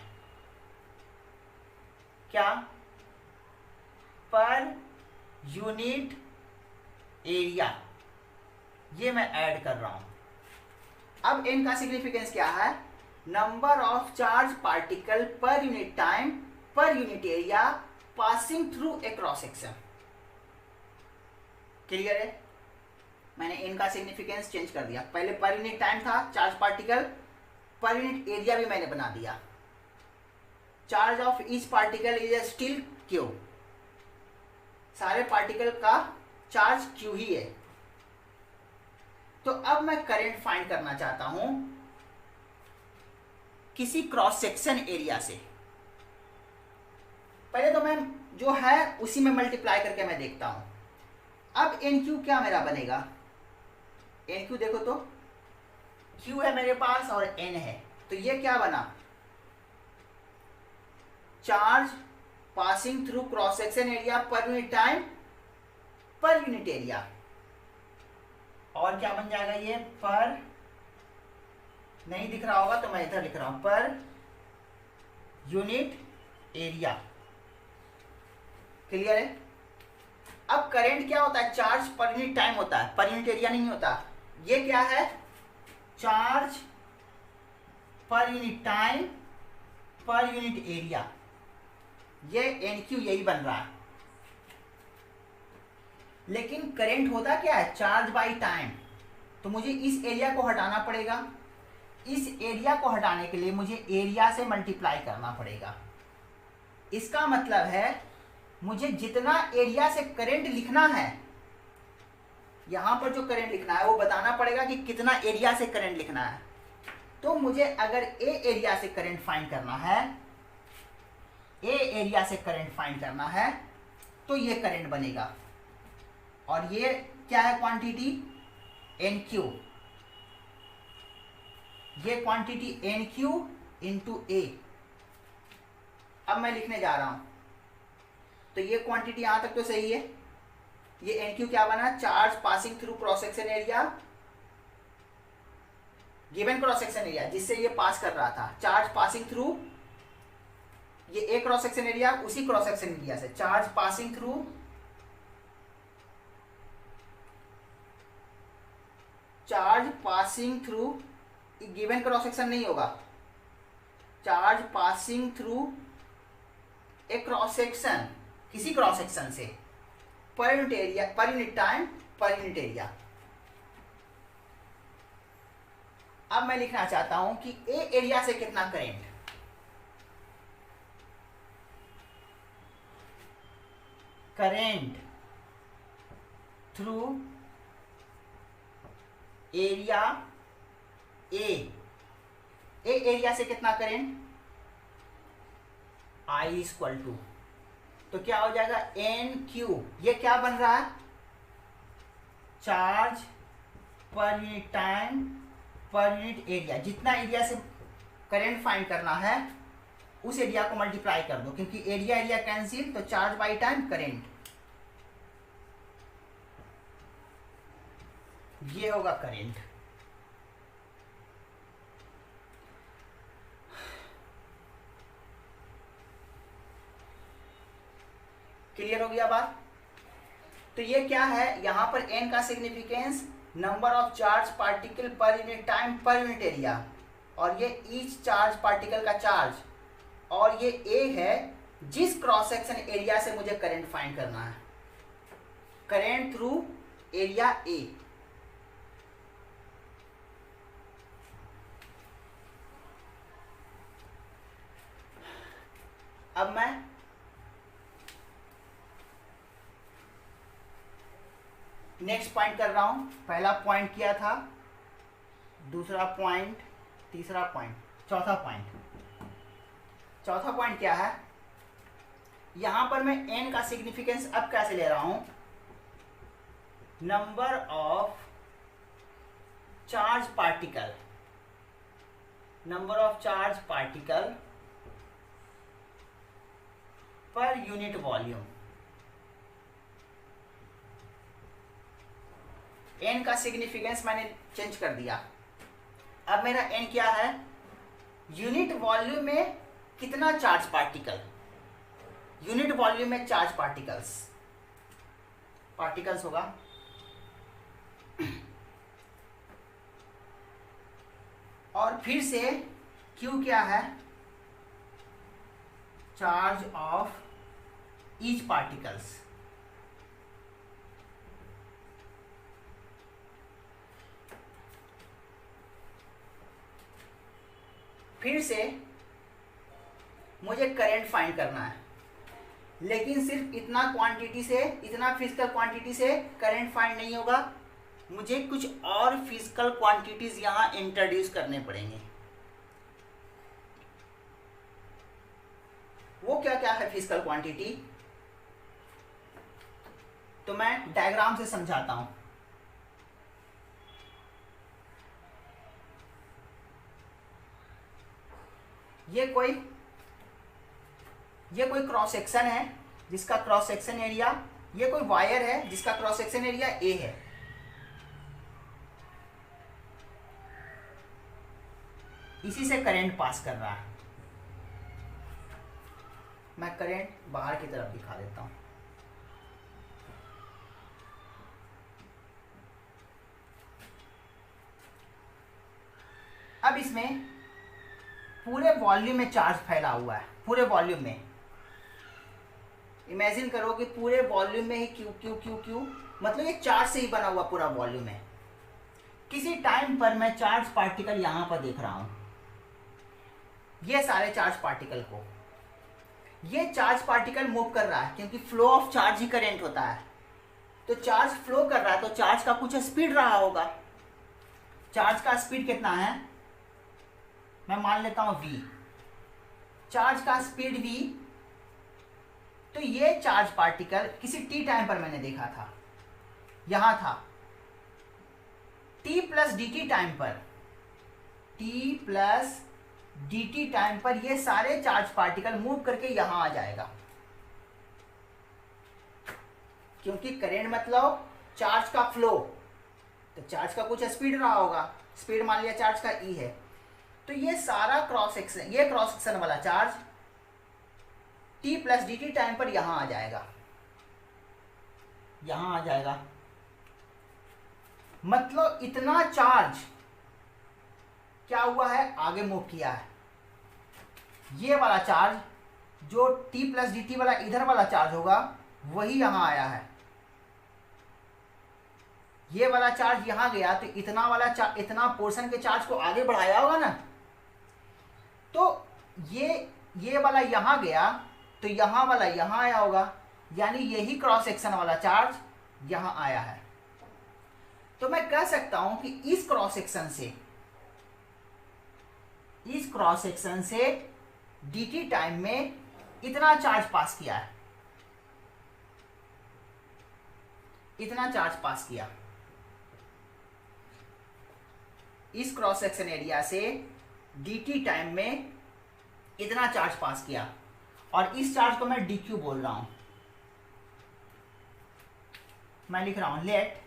क्या, पर यूनिट एरिया, ये मैं ऐड कर रहा हूं। अब एन का सिग्निफिकेंस क्या है, number of charge particle per unit time per unit area passing through a cross section. Clear है, मैंने एन का सिग्निफिकेंस चेंज कर दिया। पहले पर यूनिट टाइम था charge particle, per unit area भी मैंने बना दिया। Charge of each particle is still Q, सारे पार्टिकल का चार्ज क्यू ही है। तो अब मैं करंट फाइंड करना चाहता हूं किसी क्रॉस सेक्शन एरिया से। पहले तो मैं जो है उसी में मल्टीप्लाई करके मैं देखता हूं। अब एन क्यू क्या मेरा बनेगा, एन क्यू देखो तो क्यू है मेरे पास और एन है, तो ये क्या बना, charge passing through cross section area पर unit time per unit area. और क्या बन जाएगा ये, पर, नहीं दिख रहा होगा तो मैं इधर लिख रहा हूं, पर यूनिट एरिया। क्लियर है। अब करंट क्या होता है, चार्ज पर यूनिट टाइम होता है, पर यूनिट एरिया नहीं होता। ये क्या है, चार्ज पर unit time per unit area. ये एन क्यू यही बन रहा है। लेकिन करंट होता क्या है, चार्ज बाई टाइम। तो मुझे इस एरिया को हटाना पड़ेगा। इस एरिया को हटाने के लिए मुझे एरिया से मल्टीप्लाई करना पड़ेगा। इसका मतलब है मुझे जितना एरिया से करंट लिखना है, यहां पर जो करंट लिखना है वो बताना पड़ेगा कि कितना एरिया से करंट लिखना है। तो मुझे अगर ए एरिया से करंट फाइंड करना है, ए एरिया से करंट फाइंड करना है, तो ये करंट बनेगा। और ये क्या है क्वांटिटी, एन क्यू। ये क्वांटिटी एन क्यू इंटू ए। अब मैं लिखने जा रहा हूं, तो ये क्वांटिटी यहां तक तो सही है। ये एन क्यू क्या बना, charge passing through cross section area, given cross section area जिससे ये पास कर रहा था, चार्ज पासिंग थ्रू, ये ए क्रॉस सेक्शन एरिया, उसी क्रॉस सेक्शन एरिया से charge passing through, charge passing through, given cross section नहीं होगा, charge passing through a cross section, किसी क्रॉस सेक्शन से, पर यूनिट एरिया, पर unit time, per unit area. अब मैं लिखना चाहता हूं कि ए एरिया से कितना current, current through area A area से कितना करेंट, आई इक्वल टू, तो क्या हो जाएगा एन क्यू, ये क्या बन रहा है, चार्ज पर unit time per unit area. जितना एरिया से करंट फाइंड करना है उस एरिया को मल्टीप्लाई कर दो, क्योंकि एरिया एरिया कैंसिल, तो चार्ज बाई टाइम करंट, ये होगा करंट। क्लियर हो गया बात। तो ये क्या है, यहां पर एन का significance number of charge particle per unit time per unit area, और ये ईच चार्ज पार्टिकल का चार्ज, और ये ए है जिस क्रॉस सेक्शन एरिया से मुझे करंट फाइंड करना है, करंट थ्रू एरिया ए। अब मैं नेक्स्ट पॉइंट कर रहा हूं। पहला पॉइंट किया था, दूसरा पॉइंट, तीसरा पॉइंट, चौथा पॉइंट। चौथा पॉइंट क्या है, यहां पर मैं एन का सिग्निफिकेंस अब कैसे ले रहा हूं, number of charge particle, number of charge particle per unit volume. N का सिग्निफिकेंस मैंने चेंज कर दिया। अब मेरा एन क्या है, यूनिट वॉल्यूम में कितना चार्ज पार्टिकल, यूनिट वॉल्यूम में चार्ज पार्टिकल्स होगा, और फिर से Q क्या है, चार्ज ऑफ ईच पार्टिकल्स। फिर से मुझे करंट फाइंड करना है, लेकिन सिर्फ इतना क्वांटिटी से, इतना फिजिकल क्वांटिटी से करंट फाइंड नहीं होगा, मुझे कुछ और फिजिकल क्वांटिटीज यहां इंट्रोड्यूस करने पड़ेंगे। वो क्या क्या है फिजिकल क्वांटिटी, तो मैं डायग्राम से समझाता हूं। ये कोई क्रॉस सेक्शन है जिसका क्रॉस सेक्शन एरिया, ये कोई वायर है जिसका क्रॉस सेक्शन एरिया ए है। इसी से करंट पास कर रहा है। मैं करंट बाहर की तरफ दिखा देता हूं। अब इसमें पूरे वॉल्यूम में चार्ज फैला हुआ है, पूरे वॉल्यूम में। इमेजिन करो कि पूरे वॉल्यूम में ही क्यू क्यू क्यू क्यू, मतलब ये चार्ज से ही बना हुआ पूरा वॉल्यूम है। किसी टाइम पर मैं चार्ज पार्टिकल यहां पर देख रहा हूं, ये सारे चार्ज पार्टिकल को, ये चार्ज पार्टिकल मूव कर रहा है, क्योंकि flow of charge he current होता है। तो चार्ज फ्लो कर रहा है, तो चार्ज का कुछ स्पीड रहा होगा। चार्ज का स्पीड कितना है, मैं मान लेता हूं v, चार्ज का स्पीड v। तो ये चार्ज पार्टिकल किसी t टाइम पर मैंने देखा था, यहां था t प्लस dt टाइम पर, t प्लस dt टाइम पर ये सारे चार्ज पार्टिकल मूव करके यहां आ जाएगा, क्योंकि करंट मतलब चार्ज का फ्लो, तो चार्ज का कुछ स्पीड रहा होगा। स्पीड मान लिया चार्ज का e है, तो ये सारा क्रॉस सेक्शन, ये क्रॉस सेक्शन वाला charge t plus D T time पर यहां आ जाएगा, यहां आ जाएगा। मतलब इतना चार्ज क्या हुआ है, आगे मूव किया है। ये वाला चार्ज जो t प्लस डी टी वाला इधर वाला चार्ज होगा, वही यहां आया है। ये वाला चार्ज यहां गया, तो इतना वाला इतना पोर्शन के चार्ज को आगे बढ़ाया होगा ना। तो ये वाला यहां गया, तो यहां वाला यहां आया होगा, यानी यही क्रॉस सेक्शन वाला चार्ज यहां आया है। तो मैं कह सकता हूं कि इस क्रॉस सेक्शन से dt टाइम में इतना चार्ज पास किया है, इतना चार्ज पास किया। इस क्रॉस सेक्शन एरिया से dt टाइम में इतना चार्ज पास किया, और इस चार्ज को मैं dq बोल रहा हूं। मैं लिख रहा हूं लेट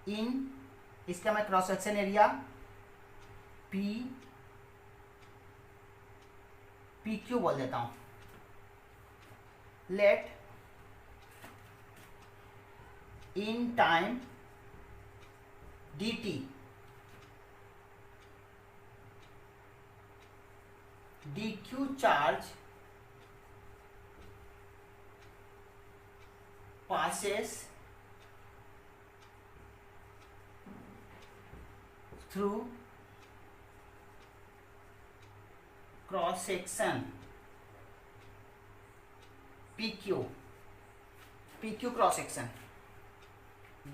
इन, इसका मैं क्रॉस सेक्शन एरिया PQ बोल देता हूं। Let in time dt dq charge passes through cross section PQ cross section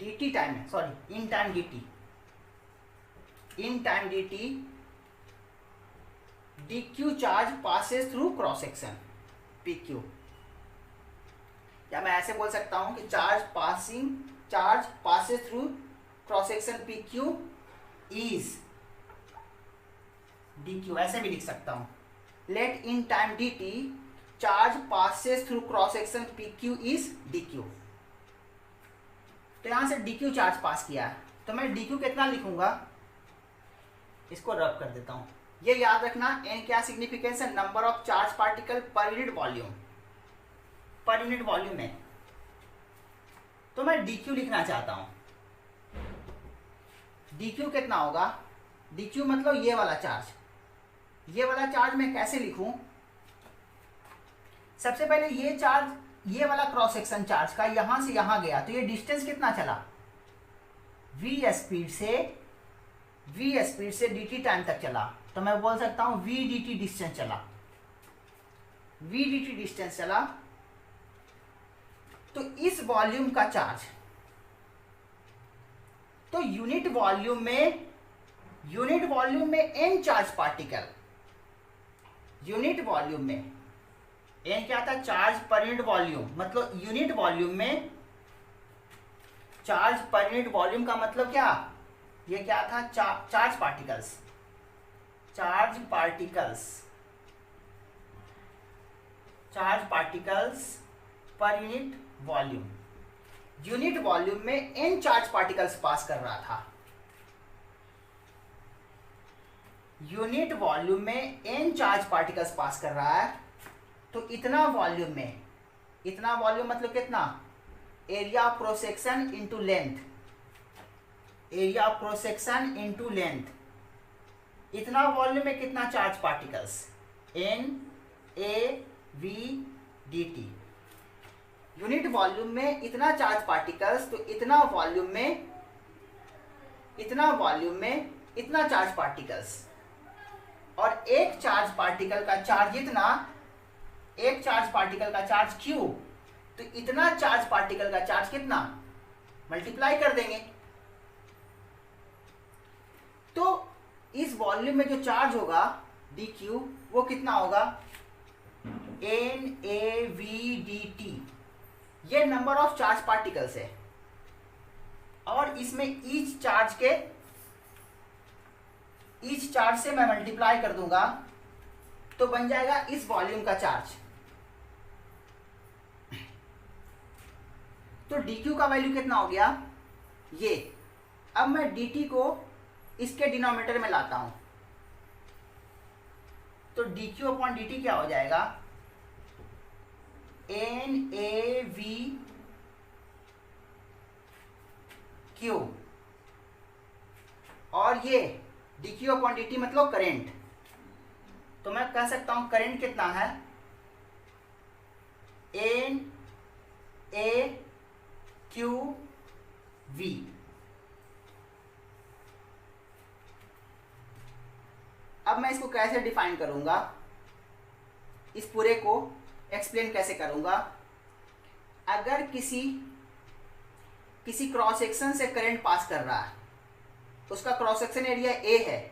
dt time है, sorry in time dt dq charge passes through cross section PQ। या मैं ऐसे बोल सकता हूं कि charge passes through cross section PQ is dq, ऐसे भी लिख सकता हूं। Let in time dt charge passes through cross section PQ is dq। तो यहां से dq चार्ज पास किया है, तो मैं dq कितना लिखूंगा, इसको रब कर देता हूं। ये याद रखना, n क्या सिग्निफिकेंस है, number of charge particle per unit volume में। तो मैं dq लिखना चाहता हूं। dq कितना होगा, dq मतलब ये वाला चार्ज मैं कैसे लिखूं। सबसे पहले ये चार्ज, ये वाला क्रॉस सेक्शन चार्ज का यहां से यहां गया, तो ये डिस्टेंस कितना चला, v स्पीड से dt टाइम तक चला। तो मैं बोल सकता हूं v dt डिस्टेंस चला। तो इस वॉल्यूम का चार्ज, तो यूनिट वॉल्यूम में n charge particle, unit volume में n क्या था, चार्ज पर यूनिट वॉल्यूम, मतलब यूनिट वॉल्यूम में चार्ज पर यूनिट वॉल्यूम का मतलब क्या, ये क्या था, चार्ज पार्टिकल्स पर यूनिट वॉल्यूम में n चार्ज पार्टिकल्स पास कर रहा था। यूनिट वॉल्यूम में n चार्ज पार्टिकल्स पास कर रहा है, तो इतना वॉल्यूम मतलब कितना, area of cross section into length, इतना वॉल्यूम में कितना charge particles, n a v dt। Unit volume में इतना चार्ज पार्टिकल्स, तो इतना वॉल्यूम में इतना चार्ज पार्टिकल्स, और एक चार्ज पार्टिकल का चार्ज q, तो इतना चार्ज पार्टिकल का चार्ज कितना, मल्टीप्लाई कर देंगे। तो इस वॉल्यूम में जो चार्ज होगा dq, वो कितना होगा, NaVdt। ये नंबर ऑफ चार्ज पार्टिकल्स है, और इसमें ईच चार्ज से मैं मल्टीप्लाई कर दूंगा, तो बन जाएगा इस वॉल्यूम का चार्ज। तो dq का वैल्यू कितना हो गया, ये। अब मैं dt को इसके डिनोमिनेटर में लाता हूं, तो dq अपॉन dt क्या हो जाएगा, NaVq, और ये dq अपॉन dt मतलब करंट। तो मैं कह सकता हूं करंट कितना है, NaQV। अब मैं इसको कैसे डिफाइन करूंगा, इस पूरे को एक्सप्लेन कैसे करूंगा। अगर किसी किसी क्रॉस सेक्शन से करंट पास कर रहा है, उसका क्रॉस सेक्शन एरिया ए है,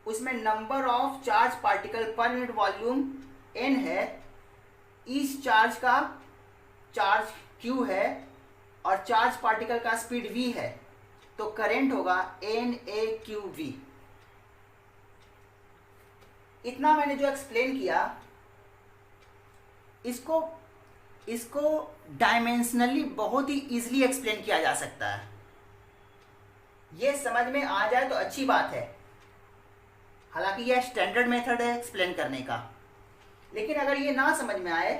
उसमें number of charge particle per unit volume n है, इस चार्ज का चार्ज q है और चार्ज पार्टिकल का स्पीड v है, तो करंट होगा NaQV। इतना मैंने जो एक्सप्लेन किया, इसको डायमेंशनली बहुत ही इजीली एक्सप्लेन किया जा सकता है। ये समझ में आ जाए तो अच्छी बात है, हालांकि यह स्टैंडर्ड मेथड है एक्सप्लेन करने का, लेकिन अगर ये ना समझ में आए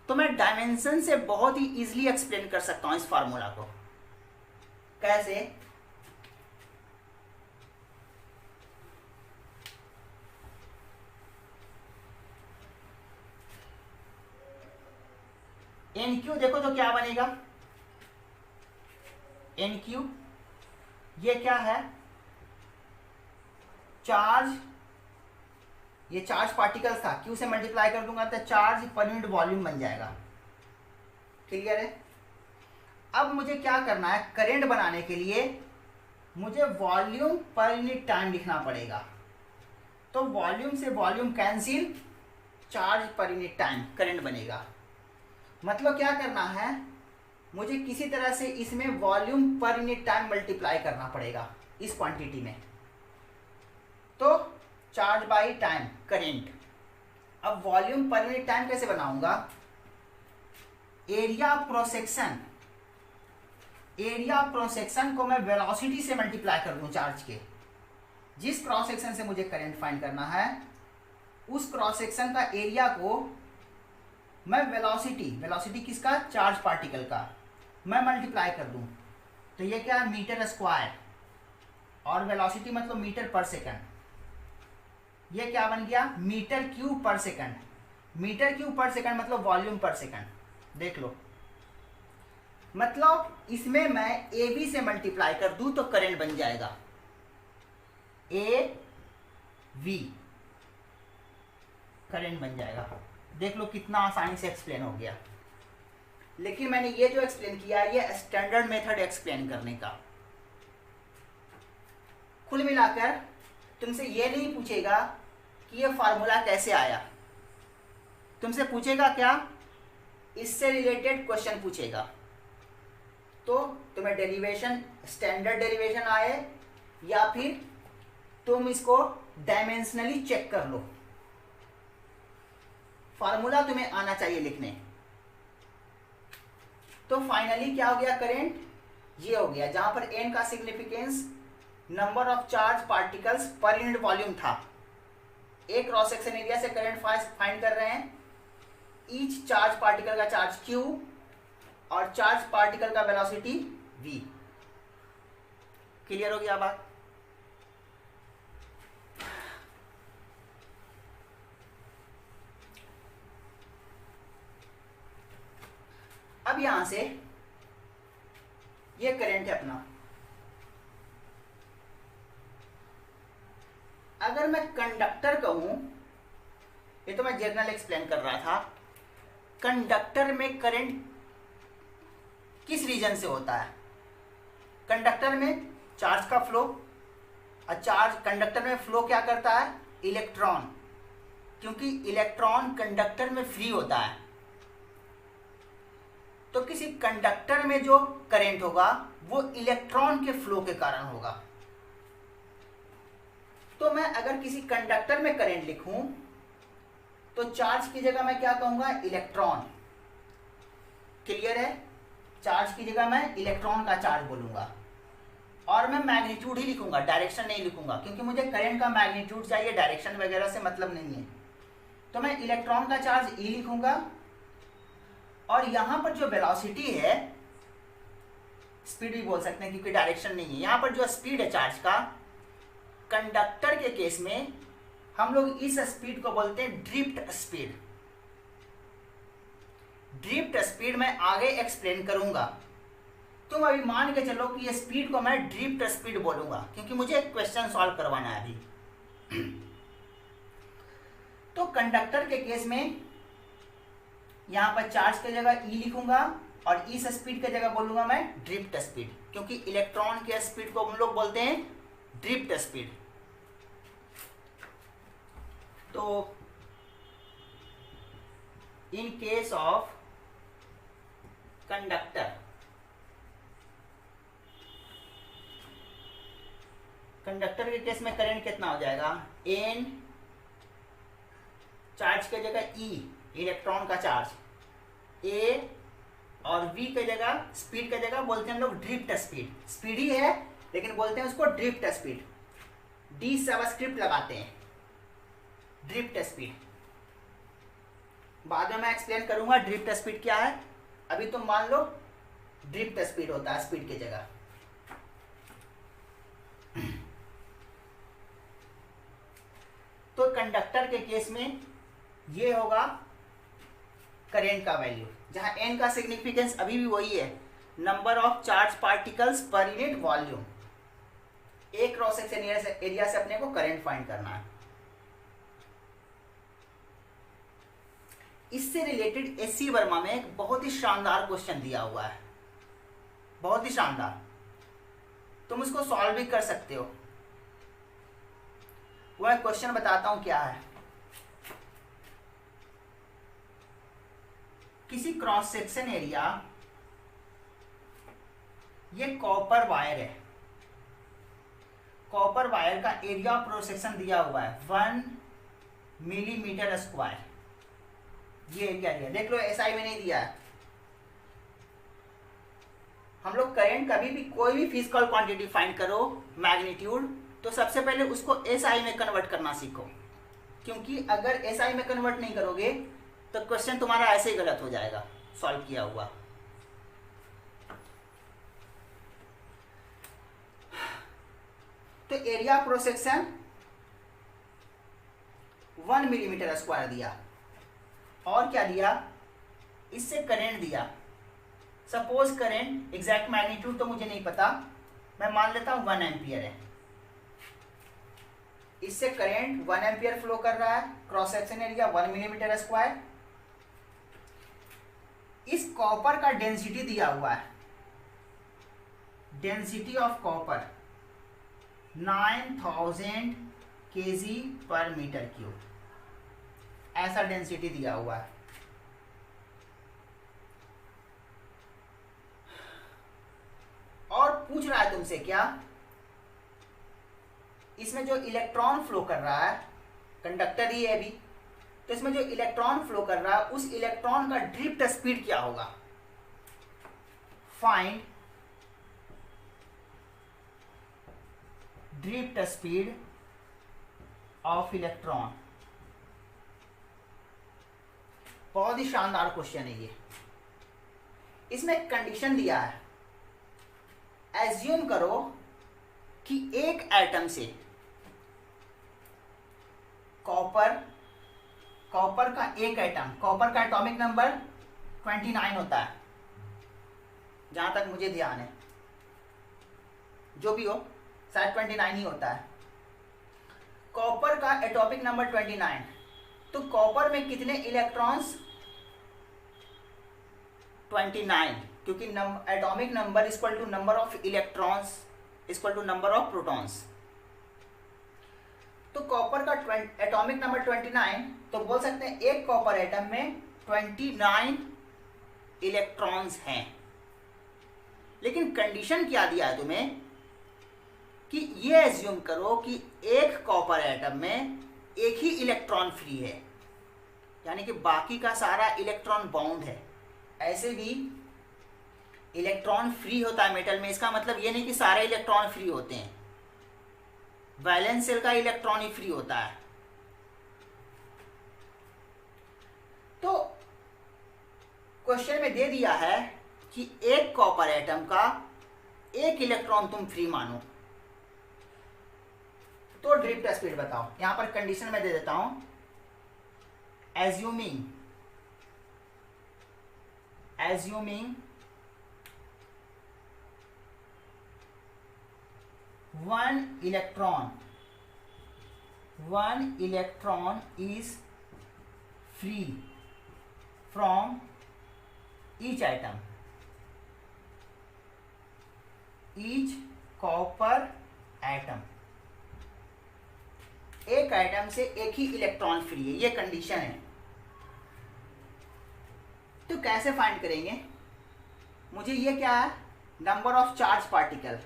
तो मैं डायमेंशन से बहुत ही इजीली एक्सप्लेन कर सकता हूं इस फार्मूला को। कैसे? NQ देखो तो क्या बनेगा, NQ ये क्या है, चार्ज, ये चार्ज पार्टिकल था, Q से मल्टीप्लाई कर दूंगा तो चार्ज पर यूनिट वॉल्यूम बन जाएगा। क्लियर है? अब मुझे क्या करना है, करंट बनाने के लिए मुझे वॉल्यूम पर यूनिट टाइम लिखना पड़ेगा। तो वॉल्यूम से वॉल्यूम कैंसिल, चार्ज पर यूनिट टाइम करंट बनेगा। मतलब क्या करना है, मुझे किसी तरह से इसमें वॉल्यूम पर यूनिट टाइम मल्टीप्लाई करना पड़ेगा इस क्वांटिटी में, तो चार्ज बाई टाइम करंट। अब वॉल्यूम पर यूनिट टाइम कैसे बनाऊंगा, area cross section, area cross section को मैं वेलोसिटी से मल्टीप्लाई कर दूं चार्ज के। जिस क्रॉस सेक्शन से मुझे करंट फाइंड करना है, उस क्रॉस सेक्शन का एरिया को मैं वेलोसिटी, वेलोसिटी किसका, चार्ज पार्टिकल का, मैं मल्टीप्लाई कर दूं। तो ये क्या है, मीटर स्क्वायर, और वेलोसिटी मतलब मीटर पर सेकंड। ये क्या बन गया, मीटर क्यूब पर सेकंड। मीटर क्यूब पर सेकंड मतलब वॉल्यूम पर सेकंड। देख लो, मतलब इसमें मैं ए बी से मल्टीप्लाई कर दूं तो करंट बन जाएगा ए वी, करंट बन जाएगा। देख लो कितना आसानी से एक्सप्लेन हो गया। लेकिन मैंने ये जो एक्सप्लेन किया, ये स्टैंडर्ड मेथड एक्सप्लेन करने का। कुल मिलाकर तुमसे ये नहीं पूछेगा कि ये फार्मूला कैसे आया, तुमसे पूछेगा क्या, इससे रिलेटेड क्वेश्चन पूछेगा। तो तुम्हें डेरिवेशन, स्टैंडर्ड डेरिवेशन आए या फिर तुम इसको डायमेंशनली चेक कर लो, फार्मूला तुम्हें आना चाहिए लिखने। तो फाइनली क्या हो गया, करंट ये हो गया, जहां पर n का significance number of charge particles पर यूनिट वॉल्यूम था। एक क्रॉस सेक्शन एरिया से करंट फाइंड कर रहे हैं, ईच चार्ज पार्टिकल का चार्ज q और चार्ज पार्टिकल का वेलोसिटी v। क्लियर हो गया बात? अब यहां से ये करंट है अपना। अगर मैं कंडक्टर कहूं, ये तो मैं जनरल एक्सप्लेन कर रहा था, कंडक्टर में करंट किस रीजन से होता है, कंडक्टर में चार्ज का फ्लो, और चार्ज कंडक्टर में फ्लो क्या करता है, इलेक्ट्रॉन, क्योंकि इलेक्ट्रॉन कंडक्टर में फ्री होता है। तो किसी कंडक्टर में जो करंट होगा वो इलेक्ट्रॉन के फ्लो के कारण होगा। तो मैं अगर किसी कंडक्टर में करंट लिखूं तो चार्ज की जगह मैं क्या कहूंगा, इलेक्ट्रॉन। क्लियर है? चार्ज की जगह मैं इलेक्ट्रॉन का चार्ज बोलूंगा, और मैं मैग्नीट्यूड ही लिखूंगा, डायरेक्शन नहीं लिखूंगा, क्योंकि मुझे करंट का मैग्नीट्यूड चाहिए, डायरेक्शन वगैरह से मतलब नहीं है। तो मैं इलेक्ट्रॉन का चार्ज ई लिखूंगा, और यहां पर जो वेलोसिटी है, स्पीड भी बोल सकते हैं क्योंकि डायरेक्शन नहीं है, यहां पर जो स्पीड है चार्ज का, कंडक्टर के केस में हम लोग इस स्पीड को बोलते हैं ड्रिफ्ट स्पीड। ड्रिफ्ट स्पीड मैं आगे एक्सप्लेन करूंगा। तुम अभी मान के चलो कि ये स्पीड को मैं ड्रिफ्ट स्पीड बोलूंगा, क्योंकि मुझे एक क्वेश्चन सॉल्व करवाना है अभी। तो कंडक्टर के केस में यहां पर चार्ज की जगह ई लिखूंगा, और इस स्पीड की जगह बोलूंगा मैं ड्रिफ्ट स्पीड, क्योंकि इलेक्ट्रॉन के स्पीड को हम लोग बोलते हैं ड्रिफ्ट स्पीड। तो in case of conductor, conductor के केस में करंट कितना हो जाएगा, एन चार्ज की जगह ई इलेक्ट्रॉन का चार्ज, ए और वी की जगह स्पीड की जगह बोलते हैं हम लोग ड्रिफ्ट स्पीड। स्पीड ही है लेकिन बोलते हैं उसको ड्रिफ्ट स्पीड, डी सबस्क्रिप्ट लगाते हैं, ड्रिफ्ट स्पीड। बाद में मैं एक्सप्लेन करूंगा ड्रिफ्ट स्पीड क्या है, अभी तुम मान लो ड्रिफ्ट स्पीड होता है स्पीड की जगह। तो कंडक्टर के केस में ये होगा करंट का वैल्यू, जहां एन का सिग्निफिकेंस अभी भी वही है, नंबर ऑफ चार्ज पार्टिकल्स पर यूनिट वॉल्यूम। एक क्रॉस सेक्शन एरिया से अपने को करंट फाइंड करना है। इससे रिलेटेड एससी वर्मा में एक बहुत ही शानदार क्वेश्चन दिया हुआ है, बहुत ही शानदार, तुम उसको सॉल्व भी कर सकते हो। वह क्वेश्चन बताता हूं क्या है। किसी क्रॉस सेक्शन एरिया, ये कॉपर वायर है, कॉपर वायर का एरिया ऑफ क्रॉस सेक्शन दिया हुआ है 1 मिलीमीटर स्क्वायर, ये एरिया दिया, देख लो एसआई में नहीं दिया है। हम लोग करंट कभी भी कोई भी फिजिकल क्वांटिटी फाइंड करो मैग्नीट्यूड, तो सबसे पहले उसको एसआई में कन्वर्ट करना सीखो, क्योंकि अगर एसआई में कन्वर्ट नहीं करोगे तो क्वेश्चन तुम्हारा ऐसे ही गलत हो जाएगा सॉल्व किया हुआ। तो area of cross section 1 millimetre square दिया, और क्या दिया, इससे करंट दिया। सपोज करंट एग्जैक्ट मैग्नीट्यूड तो मुझे नहीं पता, मैं मान लेता हूं 1 एम्पियर है। इससे करंट 1 एम्पियर फ्लो कर रहा है, cross section area 1 millimetre square. इस कॉपर का डेंसिटी दिया हुआ है, डेंसिटी ऑफ कॉपर 9000 kg पर मीटर क्यूब, ऐसा डेंसिटी दिया हुआ है। और पूछ रहा है तुमसे क्या, इसमें जो इलेक्ट्रॉन फ्लो कर रहा है, कंडक्टर ही है अभी, तो इसमें जो इलेक्ट्रॉन फ्लो कर रहा है उस इलेक्ट्रॉन का ड्रिफ्ट स्पीड क्या होगा, find drift speed of electron. बहुत ही शानदार क्वेश्चन है ये। इसमें कंडीशन दिया है, एज्यूम करो कि एक एटम से कॉपर का एक एटम, कॉपर का एटॉमिक नंबर 29 होता है जहां तक मुझे ध्यान है, जो भी हो शायद 29 ही होता है। कॉपर का एटॉमिक नंबर 29, तो कॉपर में कितने इलेक्ट्रॉन्स, 29, क्योंकि atomic number equal to number of electrons equal to number of protons. तो कॉपर का एटॉमिक नंबर 29, तो बोल सकते हैं एक कॉपर एटम में 29 इलेक्ट्रॉन्स हैं। लेकिन कंडीशन क्या दिया है तुम्हें कि ये एज्यूम करो कि एक कॉपर एटम में एक ही इलेक्ट्रॉन फ्री है, यानी कि बाकी का सारा इलेक्ट्रॉन बाउंड है। ऐसे भी इलेक्ट्रॉन फ्री होता है मेटल में, इसका मतलब ये नहीं कि सारे इलेक्ट्रॉन फ्री होते हैं, वैलेंस शेल का इलेक्ट्रॉन ही फ्री होता है। तो क्वेश्चन में दे दिया है कि एक कॉपर एटम का एक इलेक्ट्रॉन तुम फ्री मानो, तो ड्रिफ्ट स्पीड बताओ। यहां पर कंडीशन में दे देता हूं, assuming 1 electron is free from each atom, each copper atom, एक एटम से एक ही इलेक्ट्रॉन फ्री है, ये कंडीशन है। तो कैसे फाइंड करेंगे? मुझे ये क्या है, number of charge particle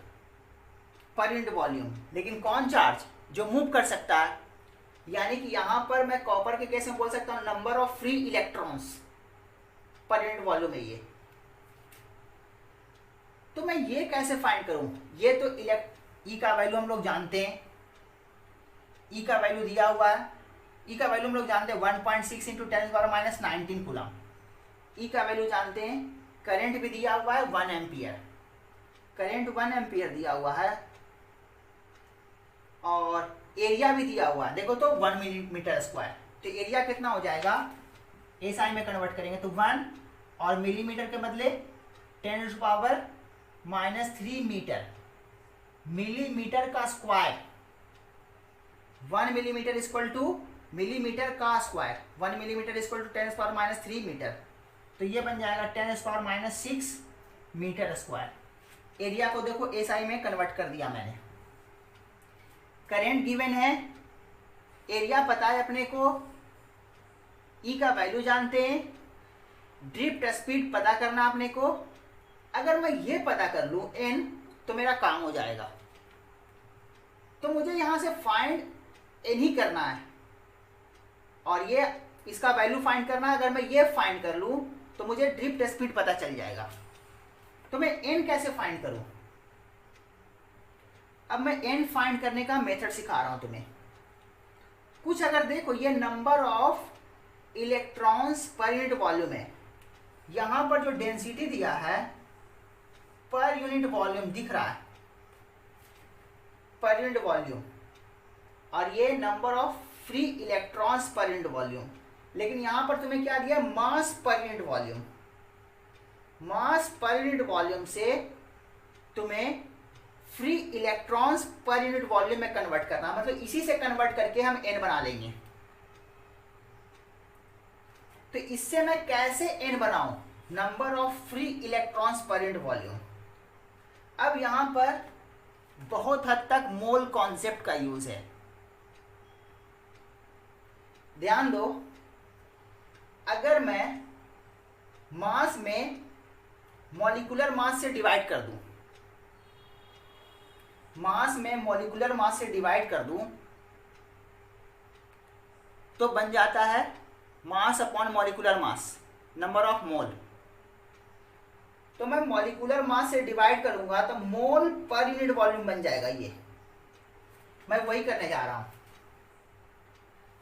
per unit volume, लेकिन कौन चार्ज? जो मूव कर सकता है। यानी कि यहां पर मैं कॉपर के केस में बोल सकता हूं नंबर ऑफ फ्री इलेक्ट्रॉन्स पर यूनिट वॉल्यूम है ये। तो मैं ये कैसे फाइंड करूं? ये तो ई का वैल्यू हम लोग जानते हैं, ई का वैल्यू दिया हुआ है, ई का वैल्यू हम लोग जानते हैं 1.6 इंटू 10⁻⁻19 कूलम। ई का वैल्यू जानते हैं, करंट भी दिया हुआ है 1 एम्पियर, करंट 1 एम्पियर दिया हुआ है, और एरिया भी दिया हुआ है, देखो तो 1 मिलीमीटर स्क्वायर। तो एरिया कितना हो जाएगा, एसआई में कन्वर्ट करेंगे तो 1, और मिलीमीटर के बदले 10⁻³ मीटर, मिलीमीटर का square, 1 millimetre equal to millimetre का square, 1 millimetre equal to 10⁻³ metre. तो ये बन जाएगा 10⁻6 मीटर स्क्वायर। एरिया को देखो एसआई में कन्वर्ट कर दिया मैंने। करंट गिवन है, एरिया पता है अपने को, ई का वैल्यू जानते हैं, ड्रिफ्ट स्पीड पता करना अपने को। अगर मैं ये पता कर लूं एन, तो मेरा काम हो जाएगा। तो मुझे यहां से फाइंड एन ही करना है, और ये इसका वैल्यू फाइंड करना है। अगर मैं ये फाइंड कर लूं तो मुझे ड्रिफ्ट स्पीड पता चल जाएगा। तो मैं एन कैसे फाइंड करूं? अब मैं एन फाइंड करने का मेथड सिखा रहा हूं तुम्हें। कुछ अगर देखो, ये नंबर ऑफ इलेक्ट्रॉन्स पर यूनिट वॉल्यूम है, यहां पर जो डेंसिटी दिया है पर यूनिट वॉल्यूम दिख रहा है, पर यूनिट वॉल्यूम, और ये नंबर ऑफ फ्री इलेक्ट्रॉन्स पर यूनिट वॉल्यूम। लेकिन यहां पर तुम्हें क्या दिया, मास पर यूनिट वॉल्यूम। मास पर यूनिट वॉल्यूम से तुम्हें फ्री इलेक्ट्रॉन्स पर यूनिट वॉल्यूम में कन्वर्ट करना, मतलब इसी से कन्वर्ट करके हम एन बना लेंगे। तो इससे मैं कैसे एन बनाऊं, नंबर ऑफ फ्री इलेक्ट्रॉन्स पर यूनिट वॉल्यूम। अब यहां पर बहुत हद तक मोल कॉन्सेप्ट का यूज है, ध्यान दो। अगर मैं मास में मॉलिक्यूलर मास से डिवाइड कर दूं, मास में मॉलिक्यूलर मास से डिवाइड कर दूं, तो बन जाता है mass upon molecular mass, number of mole. तो मैं मॉलिक्यूलर मास से डिवाइड करूंगा तो मोल पर यूनिट वॉल्यूम बन जाएगा ये। मैं वही करने जा रहा हूं।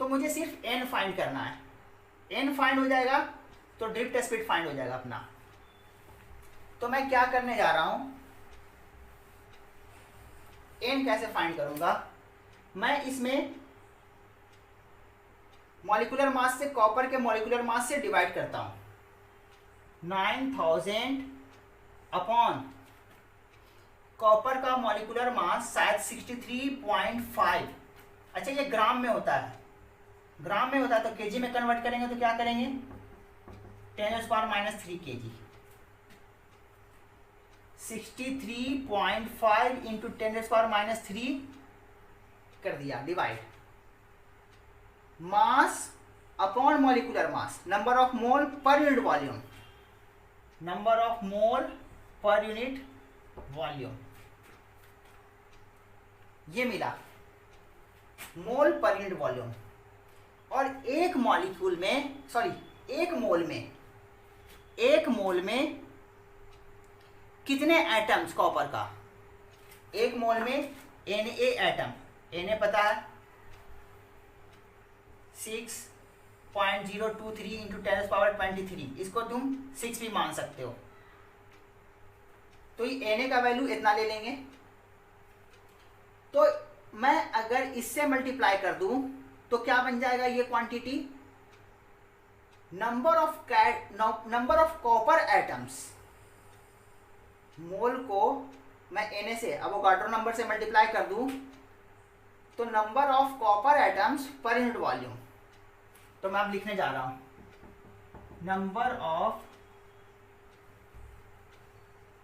तो मुझे सिर्फ एन फाइंड करना है, एन फाइंड हो जाएगा तो ड्रिफ्ट स्पीड फाइंड हो जाएगा अपना। तो मैं क्या करने जा रहा हूं, एन कैसे फाइंड करूंगा, मैं इसमें मॉलिक्यूलर मास से, कॉपर के मॉलिक्यूलर मास से डिवाइड करता हूं। 9000 अपॉन कॉपर का मॉलिक्यूलर मास शायद 63.5, अच्छा ये ग्राम में होता है, ग्राम में होता है। तो केजी में कन्वर्ट करेंगे तो क्या करेंगे, 10⁻³ kg, 63.5 इंटू 10⁻³ कर दिया divide. Mass upon molecular mass, number of mole पर unit volume, number of mole पर यूनिट वॉल्यूम, ये मिला मोल पर यूनिट वॉल्यूम। और एक मॉलिक्यूल में, सॉरी एक मोल में कितने एटम्स कॉपर का, एक मोल में Na एटम, Na पता है 6.023 इंटू 10⁻23, इसको तुम 6 भी मान सकते हो। तो ये Na का वैल्यू इतना ले लेंगे। तो मैं अगर इससे मल्टीप्लाई कर दूं तो क्या बन जाएगा ये quantity, number of copper atoms. Mole को मैं Na से एवोगाड्रो नंबर से मल्टीप्लाई कर दूं तो नंबर ऑफ कॉपर एटम्स पर यूनिट वॉल्यूम। तो मैं अब लिखने जा रहा हूं, नंबर ऑफ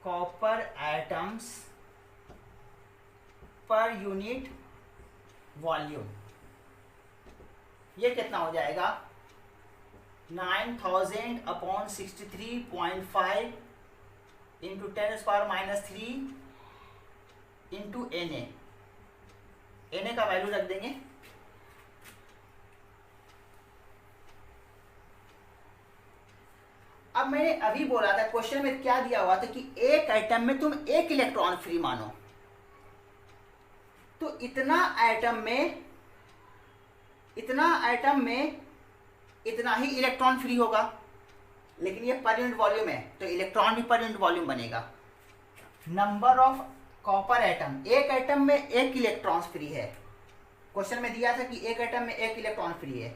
कॉपर एटम्स पर यूनिट वॉल्यूम। ये कितना हो जाएगा 9000 upon 63.5 into 10⁻³ into Na। Na का वैल्यू रख देंगे अब मैंने अभी बोला था क्वेश्चन में क्या दिया हुआ था कि एक आइटम में तुम एक इलेक्ट्रॉन फ्री मानो, तो इतना आइटम में इतना ही इलेक्ट्रॉन फ्री होगा, लेकिन ये पर यूनिट वॉल्यूम है तो इलेक्ट्रॉन भी पर यूनिट वॉल्यूम बनेगा। नंबर ऑफ कॉपर एटम, एक एटम में एक इलेक्ट्रॉन फ्री है, क्वेश्चन में दिया था कि एक एटम में एक इलेक्ट्रॉन फ्री है,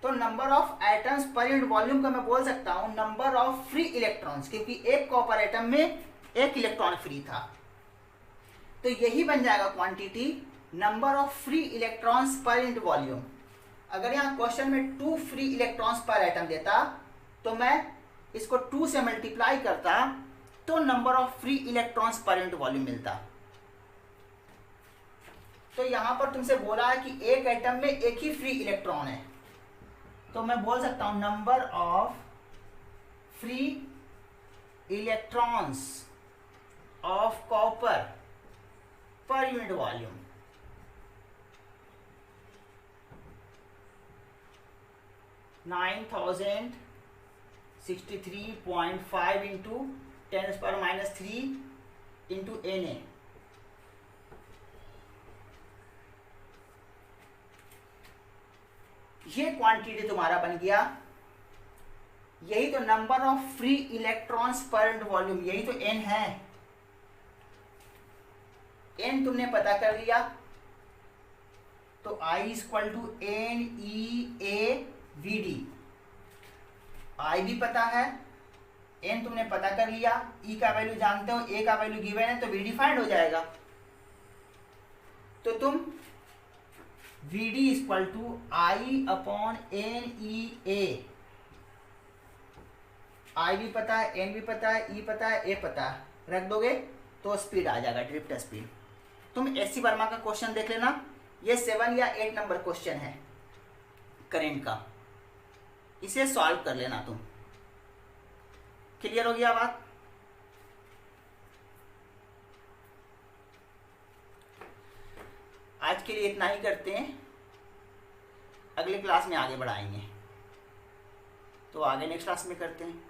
तो नंबर ऑफ एटम्स पर यूनिट वॉल्यूम का मैं बोल सकता हूं नंबर ऑफ फ्री इलेक्ट्रॉन्स, क्योंकि एक कॉपर एटम में एक इलेक्ट्रॉन फ्री था, तो यही बन जाएगा quantity number of free electrons पर यूनिट वॉल्यूम। अगर यहाँ क्वेश्चन में 2 फ्री इलेक्ट्रॉन्स पर एटम देता तो मैं इसको 2 से मल्टीप्लाई करता तो नंबर ऑफ फ्री इलेक्ट्रॉन्स पर यूनिट वॉल्यूम मिलता। तो यहां पर तुमसे बोला है कि एक एटम में एक ही फ्री इलेक्ट्रॉन है, तो मैं बोल सकता हूं number of free electrons of copper पर unit volume. (9000 63.5 into 10⁻³ into Na। ये क्वांटिटी तुम्हारा बन गया, यही तो नंबर ऑफ फ्री इलेक्ट्रॉन्स पर यूनिट वॉल्यूम, यही तो n है। n तुमने पता कर लिया तो I = NEAVD, I भी पता है, n तुमने पता कर लिया, E का वैल्यू जानते हो, A का वैल्यू गिवन है तो VD फाइंड हो जाएगा। तो तुम VD = I/NEA, I भी पता है, N भी पता है, E पता है, A पता है, रख दोगे तो स्पीड आ जाएगा, ड्रिफ्ट स्पीड। तुम SC वर्मा का क्वेश्चन देख लेना, ये 7 या 8 नंबर क्वेश्चन है करंट का, इसे सॉल्व कर लेना तुम। क्लियर हो गया बात? आज के लिए इतना ही करते हैं, अगले क्लास में आगे बढ़ाएंगे, तो आगे नेक्स्ट क्लास में करते हैं।